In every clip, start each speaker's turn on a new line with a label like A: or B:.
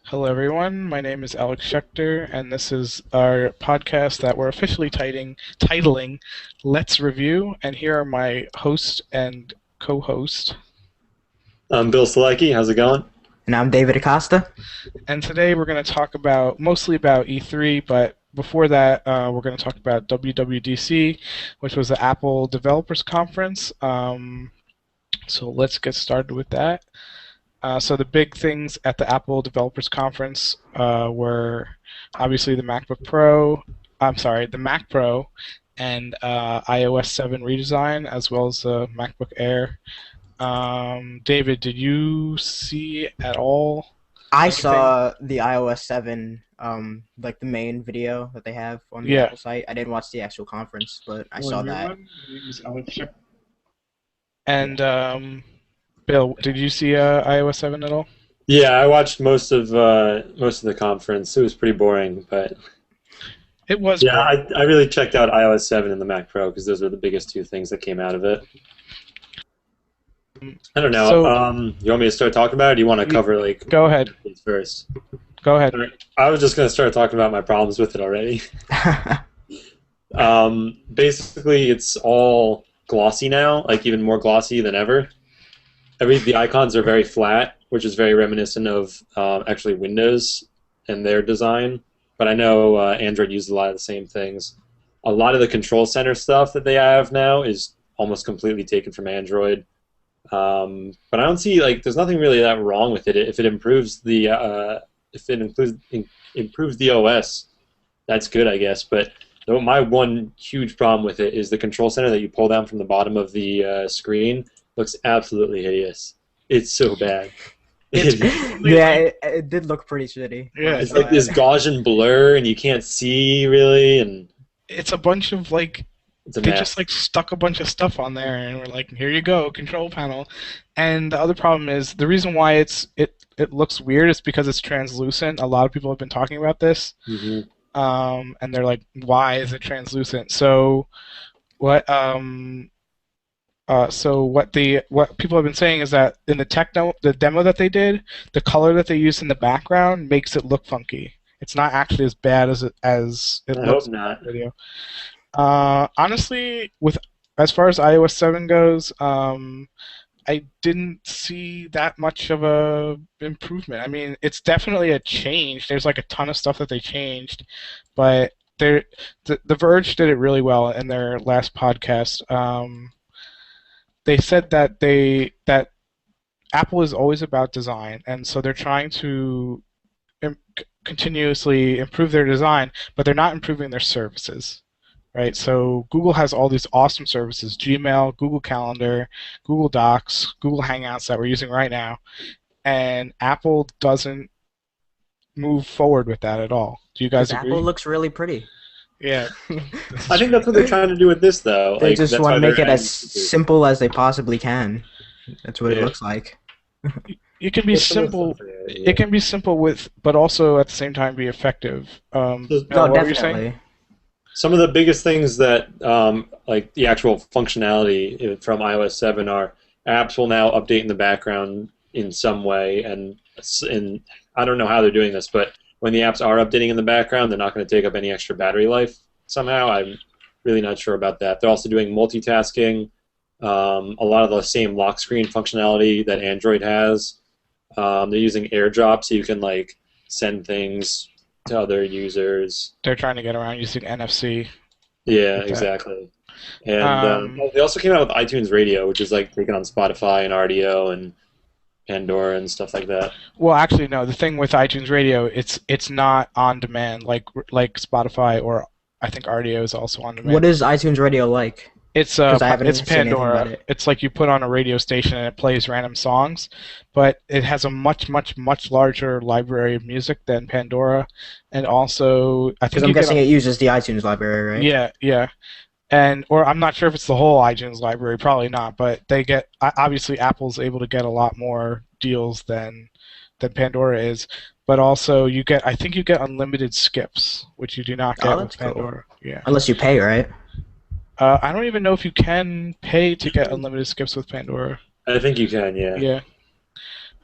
A: Hello, everyone. My name is Alex Schechter, and this is our podcast that we're officially titling Let's Review. And here are my host and co-host.
B: I'm Bill Selecki. How's it going?
C: And I'm David Acosta.
A: And today we're going to talk mostly about E3, but before that, we're going to talk about WWDC, which was the Apple Developers Conference. So let's get started with that. So the big things at the Apple Developers Conference were obviously the MacBook Pro, the Mac Pro, and iOS 7 redesign, as well as the MacBook Air. David, did you see at all
C: I
A: anything?
C: saw the iOS 7, like the main video that they have on the Apple site. I didn't watch the actual conference, but I saw that.
A: And Bill, did you see iOS 7 at all?
B: Yeah, I watched most of the conference. It was pretty boring, but
A: It was.
B: yeah,
A: boring.
B: I really checked out iOS 7 and the Mac Pro because those were the biggest two things that came out of it. I don't know.
A: So,
B: You want me to start talking about it? Or do you want to cover like
A: Go ahead.
B: things first?
A: Go ahead.
B: All right. I was just gonna start talking about my problems with it already. Basically, it's all glossy now, like even more glossy than ever. The icons are very flat, which is very reminiscent of actually Windows and their design. But I know Android uses a lot of the same things. A lot of the control center stuff that they have now is almost completely taken from Android. But I don't see there's nothing really that wrong with it. If it improves improves the OS, that's good, I guess. But my one huge problem with it is the control center that you pull down from the bottom of the screen looks absolutely hideous. It's so bad.
C: Yeah, it did look pretty shitty.
A: Yeah,
B: It's like this Gaussian blur, and you can't see really, and
A: it's a bunch of
B: it's a
A: they
B: mess.
A: just stuck a bunch of stuff on there, and we're like, here you go, control panel. And the other problem is the reason why it looks weird is because it's translucent. A lot of people have been talking about this,
B: hmm
A: and they're like, why is it translucent? So what what people have been saying is that in the demo that they did, the color that they used in the background makes it look funky. It's not actually as bad as it
B: I
A: looks
B: hope
A: in
B: not.
A: the video. Honestly, with as far as iOS 7 goes, I didn't see that much of a improvement. I mean, it's definitely a change. There's a ton of stuff that they changed, but the Verge did it really well in their last podcast. They said that Apple is always about design, and so they're trying to Im- continuously improve their design, but they're not improving their services. Right, so Google has all these awesome services: Gmail, Google Calendar, Google Docs, Google Hangouts that we're using right now, and Apple doesn't move forward with that at all. Do you
C: Because
A: guys
C: Apple
A: agree?
C: looks really pretty.
A: Yeah, this
B: I
A: is
B: think
A: true.
B: that's what they're trying to do with this, though.
C: They
B: Like
C: just
B: that's
C: want
B: why
C: to
B: they're
C: make it
B: adding
C: as
B: features.
C: simple as they possibly can. That's what it
B: Yeah.
C: looks like.
A: You can be
B: Well, some of the
A: simple.
B: stuff there, yeah.
A: It can be simple but also at the same time be effective.
B: So
A: Bill,
C: No,
A: what were you saying?
C: definitely.
B: some of the biggest things that, like the actual functionality from iOS 7 are apps will now update in the background in some way, and I don't know how they're doing this, but when the apps are updating in the background, they're not going to take up any extra battery life somehow. I'm really not sure about that. They're also doing multitasking, a lot of the same lock screen functionality that Android has. They're using AirDrop so you can send things to other users.
A: They're trying to get around using NFC
B: Yeah,
A: with that.
B: exactly. And
A: Um,
B: they also came out with iTunes Radio, which is like taken on Spotify and RDO and Pandora and stuff like that.
A: well, actually, no. The thing with iTunes Radio, it's not on demand like Spotify or I think RDO is also on
C: What
A: demand.
C: is iTunes Radio like? Because I haven't
A: It's
C: seen anything about
A: Pandora.
C: it.
A: It's like you put on a radio station and it plays random songs, but it has a much larger library of music than Pandora, and also I
C: Because
A: think
C: I'm
A: you get
C: guessing it uses the iTunes library, right?
A: yeah, and or I'm not sure if it's the whole iTunes library, probably not, but they get obviously Apple's able to get a lot more deals than Pandora is, but also I think you get unlimited skips, which you do not
C: Oh,
A: get with
C: that's cool.
A: Pandora. Yeah.
C: Unless you pay, right?
A: I don't even know if you can pay to get unlimited skips with Pandora.
B: I think you can, yeah.
A: Yeah.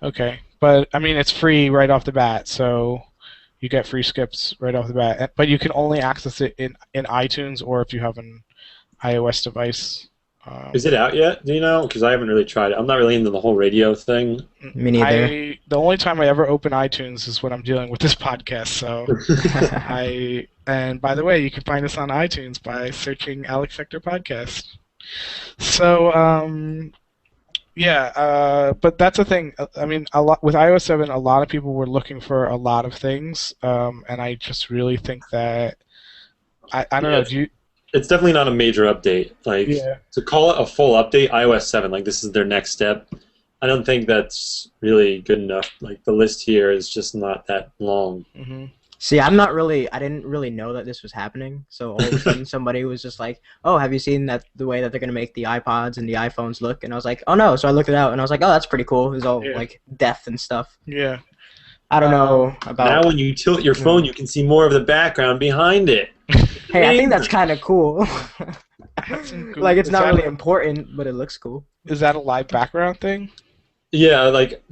A: Okay, but I mean it's free right off the bat, so you get free skips right off the bat. But you can only access it in iTunes or if you have an iOS device.
B: Is it out yet? Do you know? Because I haven't really tried it. I'm not really into the whole radio thing.
C: Me neither.
A: The only time I ever open iTunes is when I'm dealing with this podcast. So and by the way, you can find us on iTunes by searching Alex Sector Podcast. So yeah, but that's the thing. I mean, a lot with iOS 7, a lot of people were looking for a lot of things, and I just really think that I don't know. Do you?
B: It's definitely not a major update. Like
A: Yeah.
B: to call it a full update, iOS 7, like this is their next step. I don't think that's really good enough. Like the list here is just not that long.
A: Mm-hmm.
C: See, I didn't really know that this was happening. So all of a sudden somebody was just like, "Oh, have you seen that the way that they're gonna make the iPods and the iPhones look?" And I was like, "Oh no!" So I looked it out and I was like, "Oh, that's pretty cool." It was all like death and stuff.
A: Yeah.
C: I don't know about.
B: Now when you tilt your phone, you can see more of the background behind it.
C: Hey, I think that's kind of cool. Like it's not really important, but it looks cool.
A: Is that a live background thing?
B: Yeah, like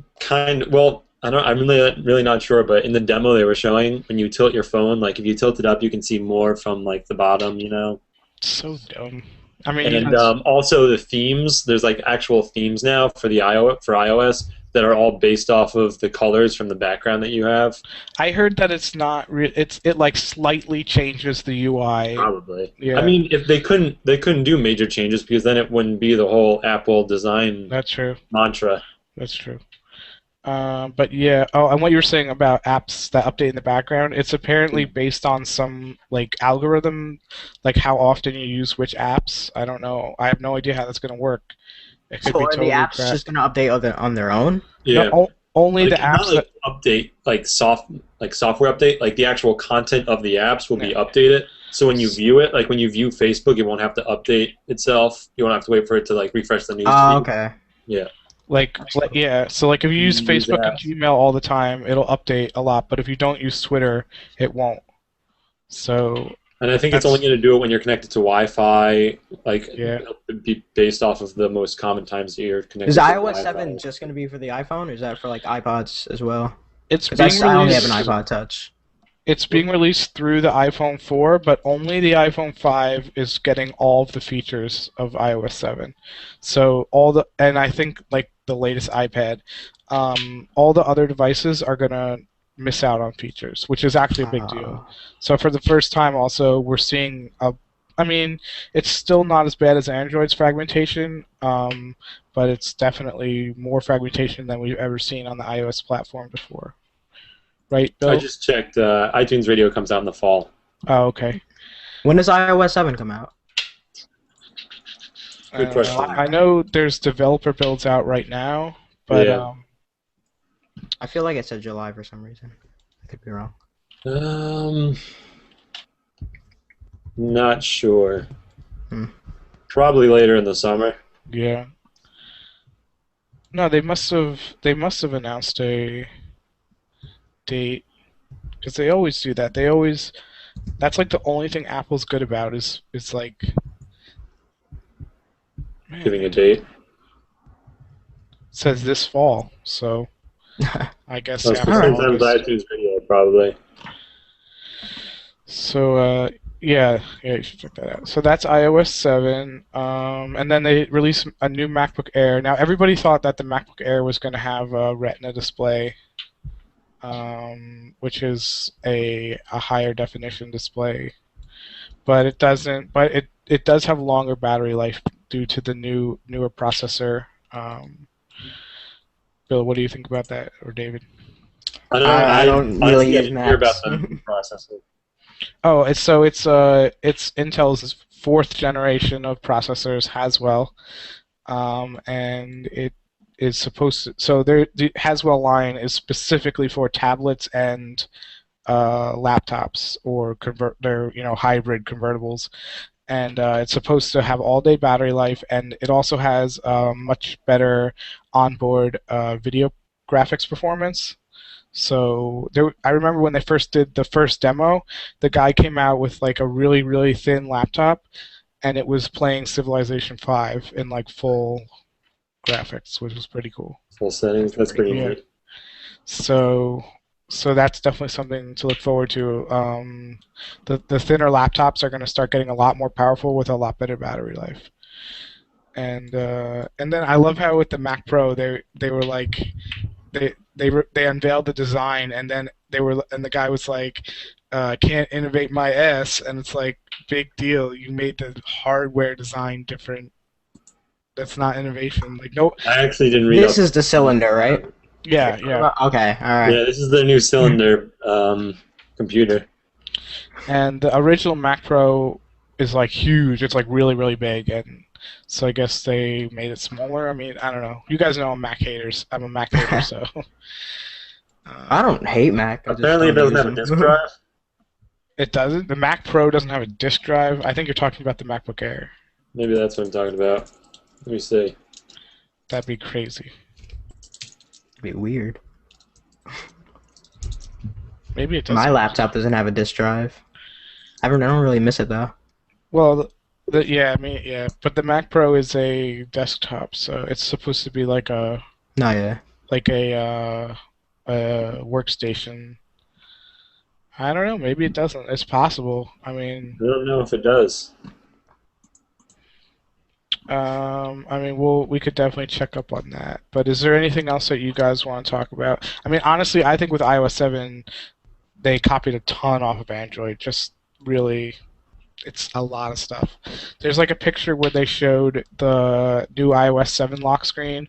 B: well, I'm really not sure, but in the demo they were showing when you tilt your phone, like if you tilt it up, you can see more from like the bottom, you know.
A: So dumb. I mean,
B: and also the themes. There's like actual themes now for the iOS that are all based off of the colors from the background that you have.
A: I heard that it's not. It like slightly changes the UI.
B: Probably.
A: Yeah.
B: I mean, if they couldn't do major changes because then it wouldn't be the whole Apple design.
A: That's true.
B: Mantra.
A: That's true. But yeah. Oh, and what you were saying about apps that update in the background, it's apparently based on some like algorithm, like how often you use which apps. I don't know. I have no idea how that's going to work. It could
C: So
A: be
C: are
A: totally
C: the apps
A: crap.
C: just gonna update on their own?
B: Yeah.
A: No, only
B: Like,
A: the apps
B: not like update, like software update, like the actual content of the apps will be updated. So when you view it, like when you view Facebook, it won't have to update itself. You won't have to wait for it to like refresh the news feed.
C: Okay.
B: Yeah.
A: Yeah, so like if you use
B: Use
A: Facebook and
B: apps.
A: Gmail all the time, it'll update a lot, but if you don't use Twitter, it won't. So
B: And I think it's only going to do it when you're connected to Wi-Fi. Like, it'll be based off of the most common times that you're connected.
C: Is
B: to
C: iOS
B: Wi-Fi.
C: 7 just going to be for the iPhone, or is that for like iPods as well?
A: it's
C: Because
A: being
C: I only have an
A: released.
C: iPod Touch.
A: It's being released through the iPhone 4, but only the iPhone 5 is getting all of the features of iOS 7. So and I think like the latest iPad, all the other devices are gonna miss out on features, which is actually a big deal. So for the first time, also we're seeing I mean, it's still not as bad as Android's fragmentation, but it's definitely more fragmentation than we've ever seen on the iOS platform before. Right, Bill?
B: I just checked. iTunes Radio comes out in the fall.
A: Oh, okay.
C: When does iOS 7 come out?
B: Good question.
A: I know there's developer builds out right now, but
B: Yeah.
C: I feel like it said July for some reason. I could be wrong.
B: Not sure.
C: Hmm.
B: Probably later in the summer.
A: yeah. No, they must have announced a date because they always do that. That's like the only thing Apple's good about is like
B: Giving a date.
A: says this fall. So I guess
B: That's
A: after
B: sometimes
A: August.
B: iTunes Radio probably.
A: So yeah, you should check that out. So that's iOS 7, and then they released a new MacBook Air. Now everybody thought that the MacBook Air was going to have a Retina display, which is a higher definition display, but it doesn't. But it does have longer battery life due to the newer processor. Bill, what do you think about that, or David?
C: I don't really use
B: hear about
C: Macs.
B: the processor.
A: Oh, it's Intel's fourth generation of processors, Haswell, and it is supposed to. So the Haswell line is specifically for tablets and laptops or they're hybrid convertibles, and it's supposed to have all-day battery life, and it also has much better onboard video graphics performance. So I remember when they first did the first demo, the guy came out with like a really, really thin laptop, and it was playing Civilization 5 in like full graphics, which was pretty cool.
B: full settings. That's pretty
A: Yeah.
B: neat.
A: So that's definitely something to look forward to. The thinner laptops are going to start getting a lot more powerful with a lot better battery life. And then I love how with the Mac Pro they were like they unveiled the design, and then the guy was like, can't innovate my S, and it's like, big deal, you made the hardware design different. That's not innovation. Like, no.
B: I actually didn't read
C: This
B: up.
C: is the cylinder, right?
A: Yeah, yeah.
C: Okay, all right.
B: Yeah, this is the new cylinder computer.
A: And the original Mac Pro is like huge. It's like really, really big, and so I guess they made it smaller. I mean, I don't know. You guys know I'm Mac haters. I'm a Mac hater, so.
C: I don't hate Mac. I just
B: Apparently, it
C: don't
B: doesn't
C: use
B: have a
C: them.
B: disk drive.
A: It doesn't. The Mac Pro doesn't have a disk drive. I think you're talking about the MacBook Air.
B: Maybe that's what I'm talking about. Let me see.
A: That'd be crazy.
C: It'd be weird.
A: Maybe it does.
C: My laptop doesn't have a disk drive. I don't really miss it though.
A: Well, yeah, I mean, yeah, but the Mac Pro is a desktop, so it's supposed to be like a
C: No, yeah.
A: workstation. I don't know. Maybe it doesn't. It's possible. I mean,
B: I don't know if it does.
A: we could definitely check up on that. But is there anything else that you guys want to talk about? I mean, honestly, I think with iOS 7, they copied a ton off of Android. Just really, it's a lot of stuff. There's like a picture where they showed the new iOS 7 lock screen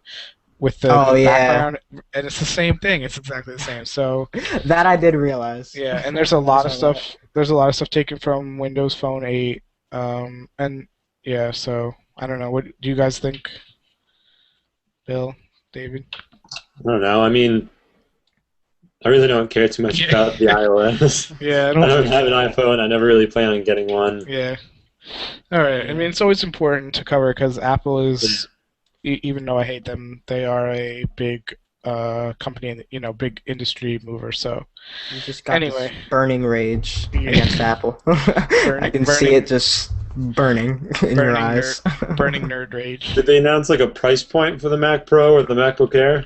A: with the background, and it's the same thing. It's exactly the same. So
C: that I did realize.
A: yeah, and there's a lot of stuff. There's a lot of stuff taken from Windows Phone 8, and yeah. So I don't know. What do you guys think, Bill, David?
B: I don't know. I mean, I really don't care too much about the iOS.
A: Yeah,
B: I don't have an iPhone. I never really plan on getting one.
A: Yeah. All right. I mean, it's always important to cover because Apple is, even though I hate them, they are a big company and big industry mover. So
C: You just got this burning rage against Apple. I can see it just burning in your eyes.
A: Burning nerd rage.
B: Did they announce like a price point for the Mac Pro or the MacBook Air?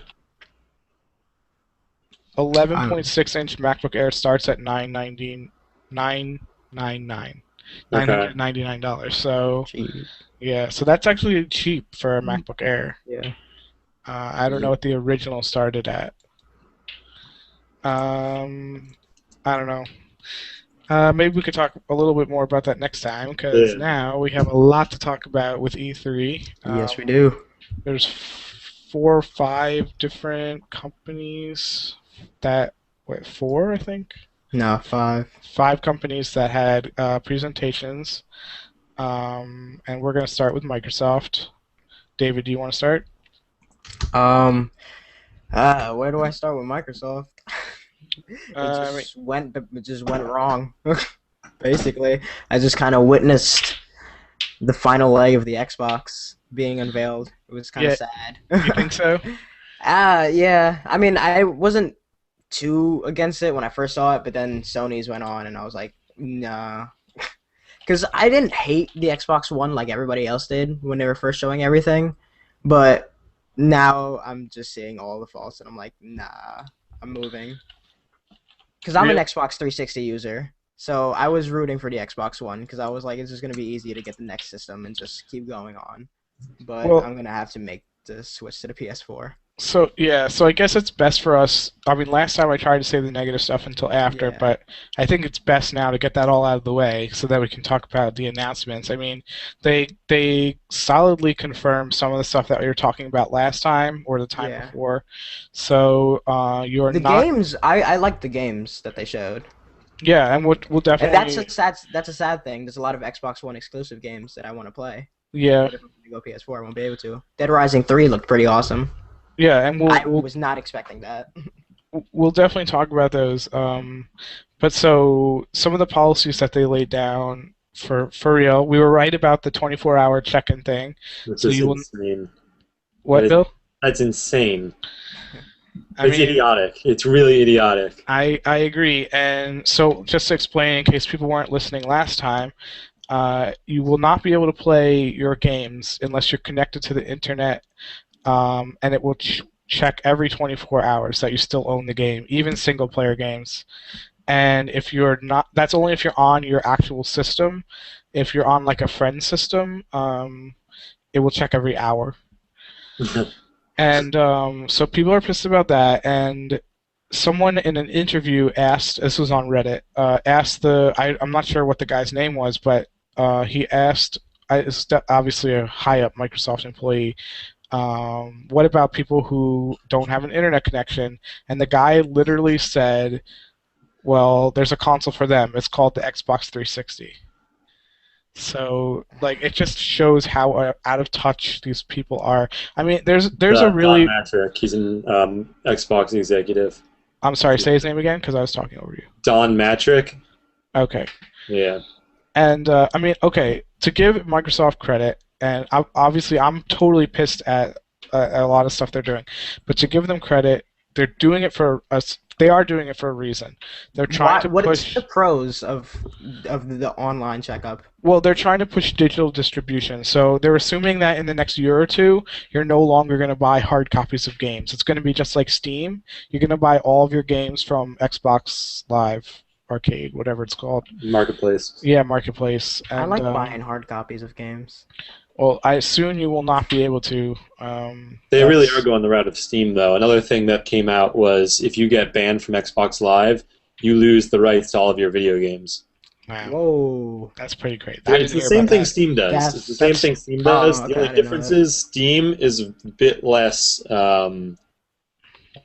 A: 11.6-inch MacBook Air starts at $999. So yeah, so that's actually cheap for a MacBook Air.
C: Yeah.
A: I don't know what the original started at. I don't know. Maybe we could talk a little bit more about that next time because now we have a lot to talk about with E3.
C: Yes, we do.
A: There's 4 or 5 different companies that, 4 I think?
C: No, 5.
A: 5 companies that had presentations, and we're going to start with Microsoft. David, do you want to start?
C: Where do I start with Microsoft? It just went wrong. Basically, I just kind of witnessed the final leg of the Xbox being unveiled. It was kind of sad.
A: You think so?
C: Yeah. I mean, I wasn't too against it when I first saw it, but then Sony's went on, and I was like, nah. Because I didn't hate the Xbox One like everybody else did when they were first showing everything, but now I'm just seeing all the faults, and I'm like, nah, I'm moving. Because I'm an Xbox 360 user, so I was rooting for the Xbox One because I was like, it's just going to be easy to get the next system and just keep going on. But I'm going to have to make the switch to the PS4.
A: So I guess it's best for us. I mean, last time I tried to say the negative stuff until after, but I think it's best now to get that all out of the way so that we can talk about the announcements. I mean, they solidly confirmed some of the stuff that we were talking about last time or the time before. So you're
C: the
A: not...
C: games. I like the games that they showed.
A: Yeah, and we'll definitely.
C: And that's a sad thing. There's a lot of Xbox One exclusive games that I want to play.
A: Yeah.
C: But if I'm gonna go PS4, I won't be able to. Dead Rising 3 looked pretty awesome.
A: Yeah, and
C: I was not expecting that.
A: We'll definitely talk about those. But so some of the policies that they laid down for real, we were right about the 24-hour check-in thing.
B: Which is insane.
A: What, Bill?
B: That's insane. It's idiotic. It's really idiotic.
A: I agree. And so just to explain, in case people weren't listening last time, you will not be able to play your games unless you're connected to the internet. And it will check every 24 hours that you still own the game, even single player games. And if you're not, that's only if you're on your actual system. If you're on like a friend system, it will check every hour. And so people are pissed about that. And someone in an interview asked, this was on Reddit, I'm not sure what the guy's name was, but he asked, it's obviously a high up Microsoft employee, what about people who don't have an internet connection? And the guy literally said, well, there's a console for them. It's called the Xbox 360. So, like, it just shows how out of touch these people are. I mean, there's a really...
B: Don Matrick, he's an Xbox executive.
A: I'm sorry, say his name again, because I was talking over you.
B: Don Matrick.
A: Okay.
B: Yeah.
A: And, I mean, okay, to give Microsoft credit, and obviously I'm totally pissed at a lot of stuff they're doing, but to give them credit, they're doing it for us. They are doing it for a reason. They're trying to push.
C: What's the pros of the online checkup?
A: Well, they're trying to push digital distribution. So they're assuming that in the next year or two, you're no longer going to buy hard copies of games. It's going to be just like Steam. You're going to buy all of your games from Xbox Live Arcade, whatever it's called.
B: Marketplace.
A: Yeah, Marketplace. And,
C: I like buying hard copies of games.
A: Well, I assume you will not be able to.
B: They really are going the route of Steam, though. Another thing that came out was if you get banned from Xbox Live, you lose the rights to all of your video games.
A: Wow.
C: Whoa.
A: That's pretty great.
B: It's the same thing Steam does. It's the same thing Steam does. The only difference is Steam is a bit less, I'd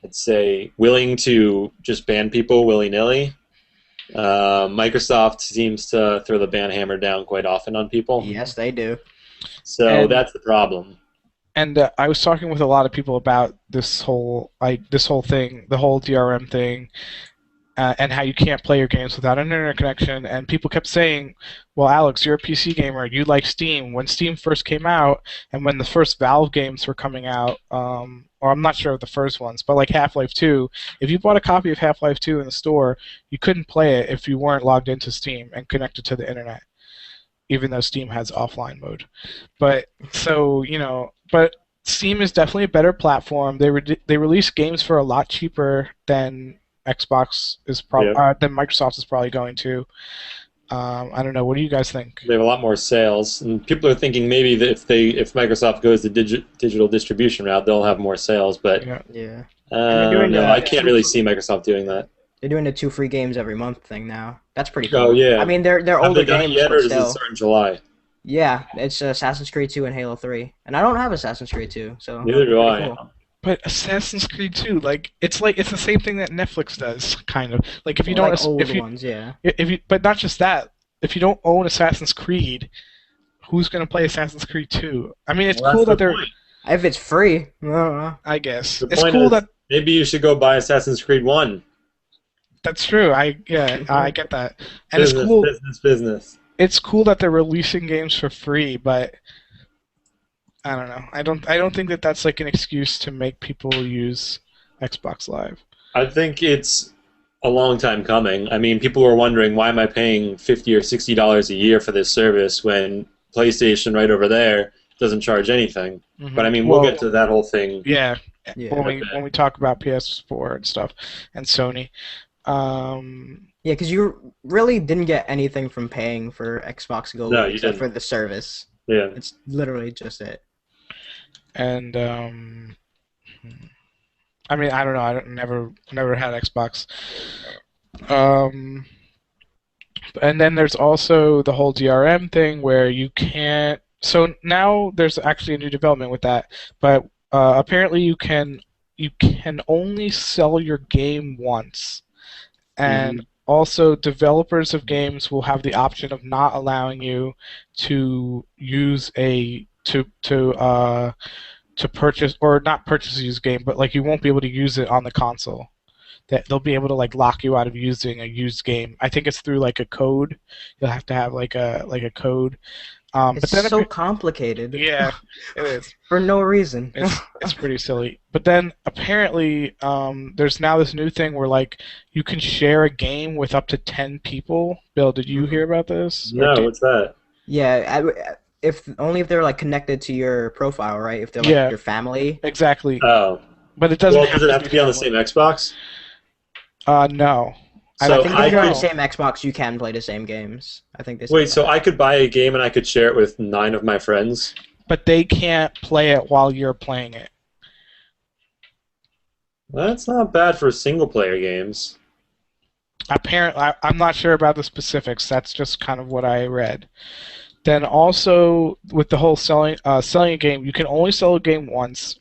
B: say, willing to just ban people willy-nilly. Microsoft seems to throw the ban hammer down quite often on people.
C: Yes, they do.
B: So that's the problem.
A: And I was talking with a lot of people about this whole thing, the whole DRM thing, and how you can't play your games without an internet connection. And people kept saying, "Well, Alex, you're a PC gamer. You like Steam. When Steam first came out, and when the first Valve games were coming out, or I'm not sure of the first ones, but like Half-Life 2, if you bought a copy of Half-Life 2 in the store, you couldn't play it if you weren't logged into Steam and connected to the internet." Even though Steam has offline mode. But so, but Steam is definitely a better platform. They release games for a lot cheaper than Xbox is than Microsoft is probably going to. I don't know. What do you guys think?
B: They have a lot more sales, and people are thinking maybe that if Microsoft goes the digital distribution route, they'll have more sales. But
C: yeah.
B: No, I can't really see Microsoft doing that.
C: They're doing the 2 free games every month thing now. That's pretty cool.
B: Oh yeah.
C: I mean, they're older games,
B: yet,
C: but
B: or does
C: still.
B: it start in July?
C: Yeah, it's Assassin's Creed 2 and Halo 3, and I don't have Assassin's Creed 2, so
B: neither do I.
C: Cool.
A: But Assassin's Creed 2, it's the same thing that Netflix does, kind of. Like if you don't,
C: like old ones, yeah.
A: But not just that. If you don't own Assassin's Creed, who's gonna play Assassin's Creed 2? I mean, it's cool that they're.
C: If it's free, I don't know.
A: I guess
B: the
A: it's
B: point
A: cool
B: is,
A: that
B: maybe you should go buy Assassin's Creed 1.
A: That's true. I get that, and
B: Business,
A: it's cool.
B: Business.
A: It's cool that they're releasing games for free, but I don't know. I don't think that that's like an excuse to make people use Xbox Live.
B: I think it's a long time coming. I mean, people were wondering, why am I paying $50 or $60 a year for this service when PlayStation right over there doesn't charge anything? Mm-hmm. But I mean, we'll get to that whole thing.
A: Yeah. When we talk about PS4 and stuff and Sony.
C: Yeah, because you really didn't get anything from paying for Xbox Gold except for the service.
B: Yeah.
C: It's literally just it.
A: And I mean, I don't know. I never had Xbox. And then there's also the whole DRM thing where you can't. So now there's actually a new development with that, but apparently you can only sell your game once, and also developers of games will have the option of not allowing you to use to purchase, or not purchase a used game, but like you won't be able to use it on the console. That they'll be able to like lock you out of using a used game. I think it's through like a code. You'll have to have like a code.
C: It's
A: but then
C: so complicated.
A: Yeah, it is.
C: For no reason.
A: It's pretty silly. But then apparently there's now this new thing where like you can share a game with up to 10 people. Bill, did you hear about this?
B: No, what's that?
C: Yeah, if they're like connected to your profile, right? If they're like your family.
A: Exactly.
B: Oh.
A: but it doesn't
B: Well,
A: have
B: does it
A: to
B: have
A: be
B: to be on the
A: family.
B: same Xbox?
A: No. I
B: So
C: I
A: don't
C: think
A: think
C: if you're on the
A: so.
C: same Xbox, you can play the same games. I think they said
B: Wait, so
C: that.
B: I could buy a game and I could share it with 9 of my friends?
A: But they can't play it while you're playing it.
B: That's not bad for single-player games.
A: Apparently, I'm not sure about the specifics. That's just kind of what I read. Then also with the whole selling a game, you can only sell a game once,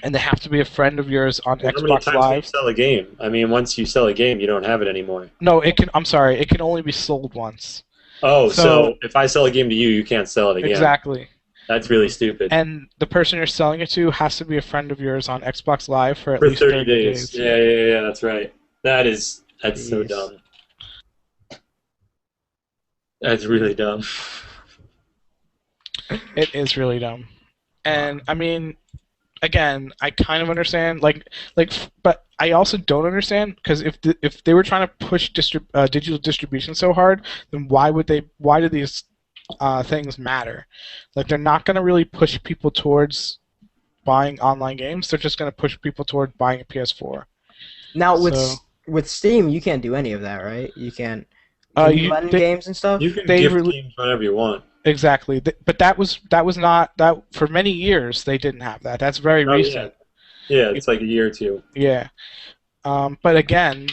A: and they have to be a friend of yours on
B: Well, how many
A: Xbox
B: times can you
A: Live.
B: sell a game? I mean, once you sell a game, you don't have it anymore.
A: No, it can. I'm sorry, it can only be sold once.
B: Oh,
A: So
B: so if I sell a game to you, you can't sell it again.
A: exactly.
B: That's really stupid.
A: And the person you're selling it to has to be a friend of yours on Xbox Live for at
B: For
A: least
B: 30
A: 30
B: days.
A: days.
B: Yeah, that's right. That's so
C: Jeez.
B: dumb. That's really dumb.
A: It is really dumb. And I mean, again, I kind of understand, but I also don't understand because if they were trying to push digital distribution so hard, then why do these things matter? Like they're not going to really push people towards buying online games. They're just going to push people toward buying a PS4.
C: Now
A: So
C: with Steam, you can't do any of that, right? You can't.
A: uh,
C: Can you
A: you
C: lend
A: they,
C: games and stuff?
B: You can
A: they
B: gift
A: re-
B: games whenever you want.
A: exactly, but that was not that for many years they didn't have that. That's very
B: Oh, yeah.
A: recent.
B: Yeah, it's like a year or two.
A: Yeah. But again,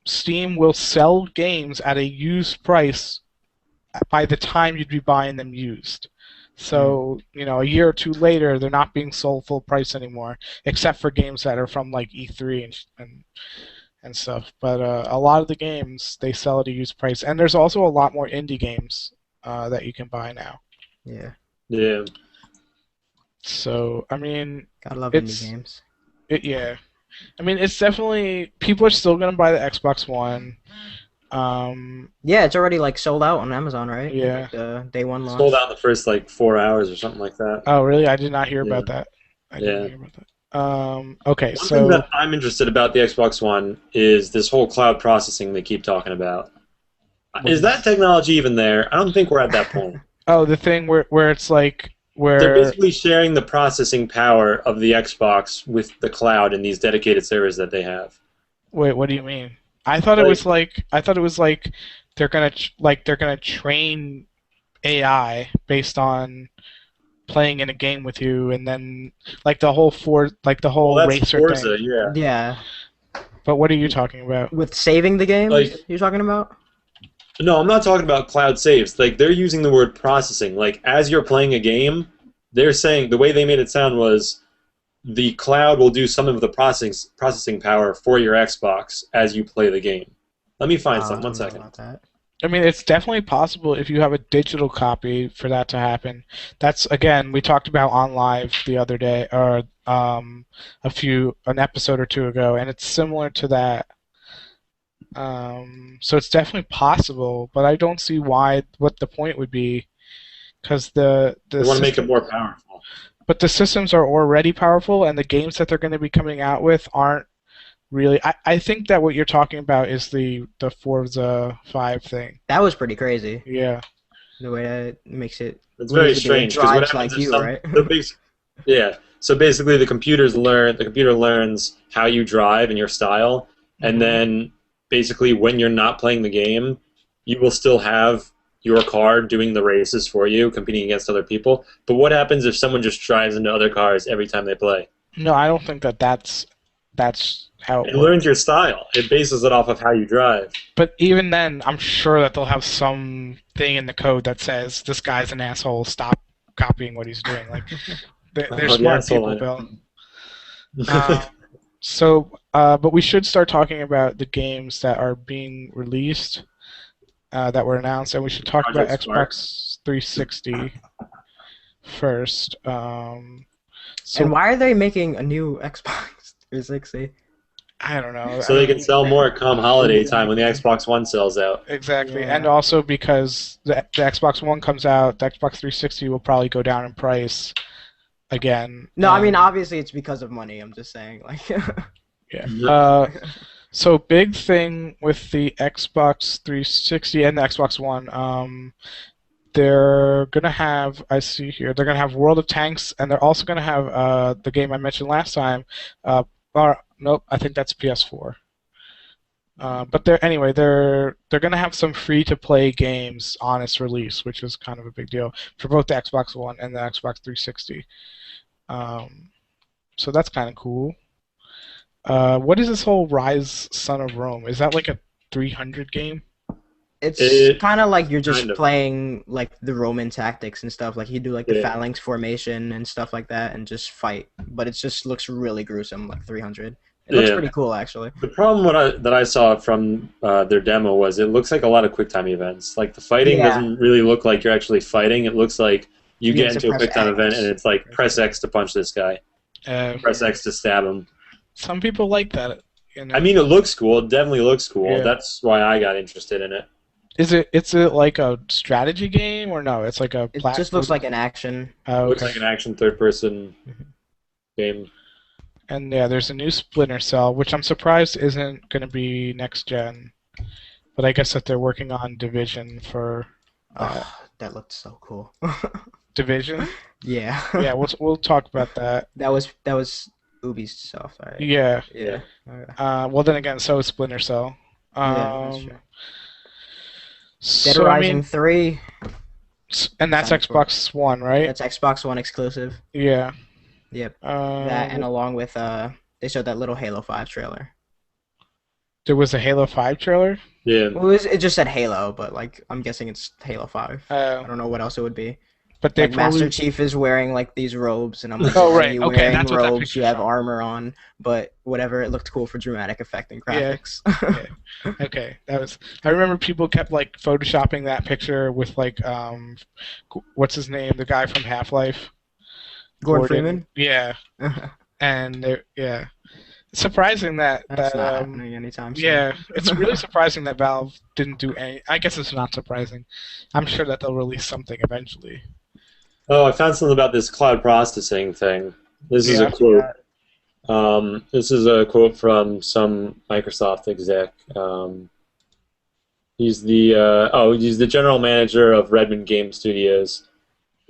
A: Steam will sell games at a used price by the time you'd be buying them used. So, a year or two later, they're not being sold full price anymore, except for games that are from like E3 and stuff. But a lot of the games, they sell at a used price. And there's also a lot more indie games that you can buy now.
C: Yeah,
B: Yeah.
A: So, I mean,
C: gotta love
A: It's-
C: indie games.
A: yeah. I mean, it's definitely, people are still going to buy the Xbox One.
C: Yeah, it's already like sold out on Amazon, right?
A: Yeah.
C: Like the day one launch.
B: Sold out in the first like 4 hours or something like that.
A: Oh, really? I did not hear
B: Yeah.
A: about that. I
B: Yeah.
A: didn't hear about that. Okay,
B: One thing
A: so
B: that I'm interested about the Xbox One is this whole cloud processing they keep talking about. Is that technology even there? I don't think we're at that point.
A: the thing where it's like
B: They're
A: where
B: basically sharing the processing power of the Xbox with the cloud in these dedicated servers that they have.
A: wait, what do you mean? I thought it was like they're gonna train AI based on playing in a game with you, and then like the whole
B: Well, that's
A: racer
B: Forza,
A: thing.
B: yeah.
C: Yeah,
A: But what are you talking about?
C: with saving the games,
B: Like-
C: you're talking about?
B: No, I'm not talking about cloud saves. Like, they're using the word processing. Like, as you're playing a game, they're saying, the way they made it sound was the cloud will do some of the processing power for your Xbox as you play the game. Let me find
C: I
B: some.
C: don't
B: One
C: know
B: second.
C: about that.
A: I mean, it's definitely possible if you have a digital copy for that to happen. That's again, we talked about on live the other day, or an episode or two ago, and it's similar to that. So it's definitely possible, but I don't see what the point would be, because the
B: They want to make it more powerful.
A: but the systems are already powerful, and the games that they're going to be coming out with aren't really. I think that what you're talking about is the Forza 5 thing.
C: That was pretty crazy.
A: Yeah.
C: The way that makes it.
B: It's very
C: It
B: strange because what
C: drives
B: happens
C: like
B: if
C: you,
B: some,
C: right?
B: yeah. So basically, the computer learns how you drive and your style, and then basically when you're not playing the game, you will still have your car doing the races for you, competing against other people. But what happens if someone just drives into other cars every time they play?
A: No, I don't think that's how it
B: It
A: works.
B: learns your style. It bases it off of how you drive.
A: But even then, I'm sure that they'll have some thing in the code that says this guy's an asshole. Stop copying what he's doing. Like they're
B: Oh, the
A: smart
B: asshole
A: people,
B: in it.
A: Bill. But we should start talking about the games that are being released, that were announced, and we should talk about
B: Project Spark.
A: Xbox 360 first.
C: And why are they making a new Xbox 360?
A: I don't know.
B: So they can sell more come holiday time when the Xbox One sells out.
A: Exactly,
C: Yeah.
A: and also because the Xbox One comes out, the Xbox 360 will probably go down in price again.
C: No, I mean obviously it's because of money. I'm just saying, like.
A: Yeah. So big thing with the Xbox 360 and the Xbox One, they're gonna have. I see here. They're gonna have World of Tanks, and they're also gonna have the game I mentioned last time. Or nope, I think that's PS4. But they're gonna have some free to play games on its release, which is kind of a big deal for both the Xbox One and the Xbox 360. So that's kind of cool. What is this whole Rise Son of Rome? Is that like a 300 game?
C: It's kind of like you're just
B: kind of.
C: playing like the Roman tactics and stuff. Like you do like the
B: Yeah.
C: phalanx formation and stuff like that, and just fight. But it just looks really gruesome, like 300. It looks
B: Yeah.
C: pretty cool, actually.
B: The problem that I saw from their demo was it looks like a lot of QuickTime events. Like the fighting
C: Yeah.
B: doesn't really look like you're actually fighting. It looks like you
C: You
B: get
C: have to
B: into a
C: press
B: QuickTime event
C: X.
B: and it's like press X to punch this guy, press X to stab him.
A: Some people like that. You know?
B: I mean, it looks cool. It definitely looks cool.
A: Yeah.
B: That's why I got interested in it.
A: Is it like a strategy game or no? It's like a
C: It just looks like an action.
A: Oh,
B: Looks
A: okay.
B: like an action third-person game.
A: And yeah, there's a new Splinter Cell, which I'm surprised isn't going to be next gen. But I guess that they're working on Division for
C: That looked so cool.
A: Division.
C: Yeah.
A: Yeah, we'll talk about that.
C: That was Ubisoft, right?
A: Yeah.
C: Yeah. Okay.
A: Well, then again, so is Splinter Cell.
C: Yeah, that's true. Dead
A: So, I
C: Rising
A: mean,
C: 3.
A: and that's
C: Sounds cool.
A: Xbox One, right?
C: That's Xbox One exclusive.
A: Yeah.
C: Yep. That and along with they showed that little Halo 5 trailer.
A: There was a Halo 5 trailer.
B: Yeah.
C: Well, it just said Halo, but like I'm guessing it's Halo 5. I don't know what else it would be.
A: But they
C: Like
A: probably
C: Master Chief is wearing like these robes, and I'm like,
A: Oh,
C: why are
A: right.
C: you
A: Okay,
C: wearing
A: that's what that
C: robes?
A: picture
C: You have
A: showed.
C: armor on, but whatever. It looked cool for dramatic effect and
A: Yeah.
C: graphics.
A: Okay, that was. I remember people kept like photoshopping that picture with like what's his name, the guy from Half-Life,
C: Gordon Freeman.
A: Yeah,
C: That's
A: and yeah, it's surprising that
C: not happening anytime soon.
A: yeah, it's really surprising that Valve didn't do any. I guess it's not surprising. I'm sure that they'll release something eventually.
B: Oh, I found something about this cloud processing thing. This is
A: Yeah,
B: a quote. This is a quote from some Microsoft exec. He's the general manager of Redmond Game Studios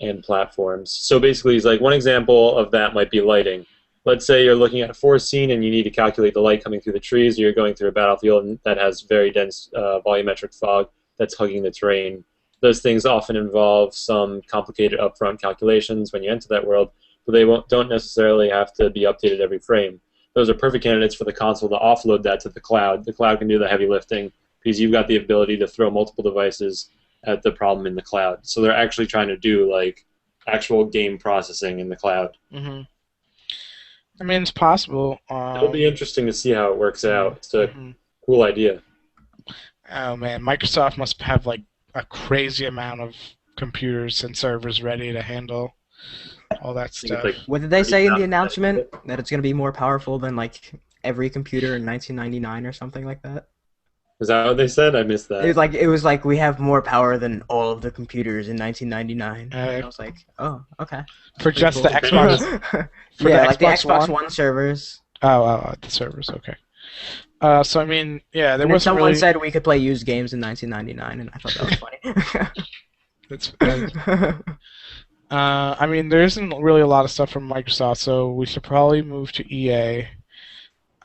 B: and platforms. So basically, he's like, one example of that might be lighting. Let's say you're looking at a forest scene and you need to calculate the light coming through the trees, or you're going through a battlefield that has very dense volumetric fog that's hugging the terrain. Those things often involve some complicated upfront calculations when you enter that world, but they don't necessarily have to be updated every frame. Those are perfect candidates for the console to offload that to the cloud. The cloud can do the heavy lifting because you've got the ability to throw multiple devices at the problem in the cloud. So they're actually trying to do like actual game processing in the cloud.
A: Mm-hmm. I mean, it's possible.
B: It'll be interesting to see how it works out. It's a cool idea.
A: Oh man, Microsoft must have like a crazy amount of computers and servers ready to handle all that stuff.
B: Like,
C: What did they say in the announcement? That it's going to be more powerful than like every computer in 1999 or something like that?
B: is that what they said? I missed that.
C: It was like we have more power than all of the computers in 1999. And I was like, oh, okay.
A: For just
C: Cool.
A: the Xbox. For
C: Yeah,
A: the
C: like the
A: Xbox
C: Xbox
A: One?
C: One servers.
A: Oh, the servers. Okay. So I mean, yeah, there
C: And then
A: wasn't
C: someone
A: really.
C: said we could play used games in 1999, and I thought that was
A: That's,
C: funny.
A: I mean, there isn't really a lot of stuff from Microsoft, so we should probably move to EA.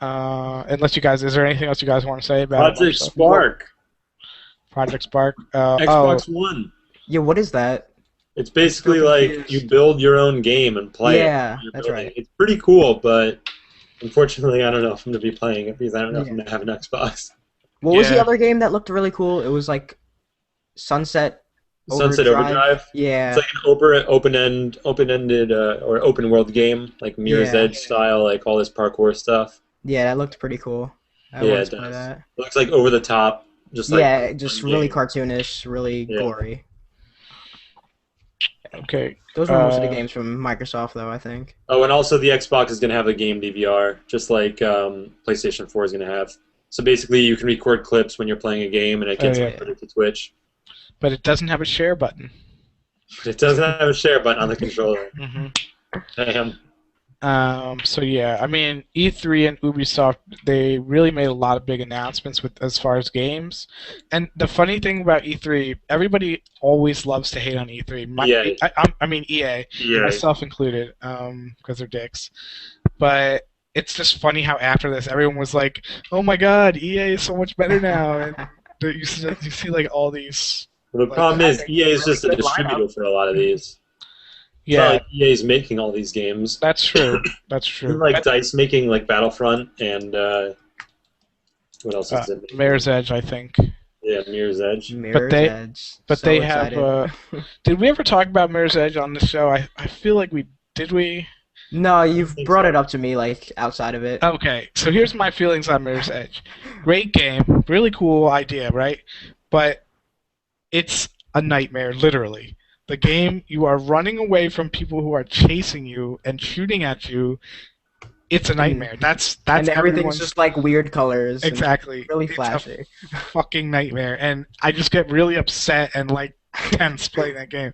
A: Unless you guys, is there anything else you guys want to say about
B: Project
A: Microsoft?
B: Spark,
A: Project Spark.
B: Xbox One.
C: Yeah, what is that?
B: It's basically
C: Still
B: like
C: confused.
B: you build your own game and play
C: Yeah,
B: it. You're
C: that's
B: building
C: right.
B: it. It's pretty cool, but unfortunately, I don't know if I'm going to be playing it because I don't know if I'm going to have an Xbox.
C: What was the
A: Yeah.
C: other game that looked really cool? It was like Sunset
B: Overdrive.
C: Yeah.
B: It's like an open-ended or open world game, like Mirror's
C: Yeah.
B: Edge style, like all this parkour stuff.
C: Yeah, that looked pretty cool. I
B: Yeah,
C: wanted
B: it
C: to play
B: does.
C: that.
B: It looks like over the top, just like
C: Yeah, just
B: fun
C: really
B: game.
C: cartoonish, really
B: Yeah.
C: gory.
A: Okay.
C: Those were most of the
A: Uh,
C: games from Microsoft, though, I think.
B: Oh, and also the Xbox is going to have a game DVR, just like PlayStation 4 is going to have. So basically, you can record clips when you're playing a game, and it gets
A: yeah.
B: uploaded to Twitch.
A: But it doesn't have a share button.
B: But it doesn't have a share button on the controller.
A: Hmm
B: Damn.
A: So yeah, I mean E3 and Ubisoft, they really made a lot of big announcements with as far as games. And the funny thing about E3, everybody always loves to hate on E3.
B: EA.
A: I mean EA,
B: EA.
A: myself included, because they're dicks. But it's just funny how after this, everyone was like, "Oh my God, EA is so much better now," and you see like all these
B: Well, the
A: like
B: problem is
A: having
B: EA is
A: really
B: just a
A: good lineup.
B: distributor for a lot of these. It's not
A: Yeah,
B: like EA is making all these games.
A: that's true. That's
B: Isn't
A: true.
B: like DICE making like Battlefront and what else is it making?
A: Mirror's Edge, I think.
B: Yeah, Mirror's Edge.
A: But
C: Mirror's
A: they
C: Edge.
A: but
C: So
A: they have.
C: excited.
A: Did we ever talk about Mirror's Edge on the show? I feel like we did. We
C: No,
B: I
C: you've
B: think
C: brought
B: so.
C: it up to me like outside of it.
A: okay. So here's my feelings on Mirror's Edge. Great game, really cool idea, right? But it's a nightmare, literally. The game, you are running away from people who are chasing you and shooting at you. It's a
C: And
A: nightmare. That's
C: and everything's
A: everyone's
C: just like weird colors and
A: exactly.
C: really
A: It's a
C: flashy.
A: fucking nightmare, and I just get really upset and like tense playing that game.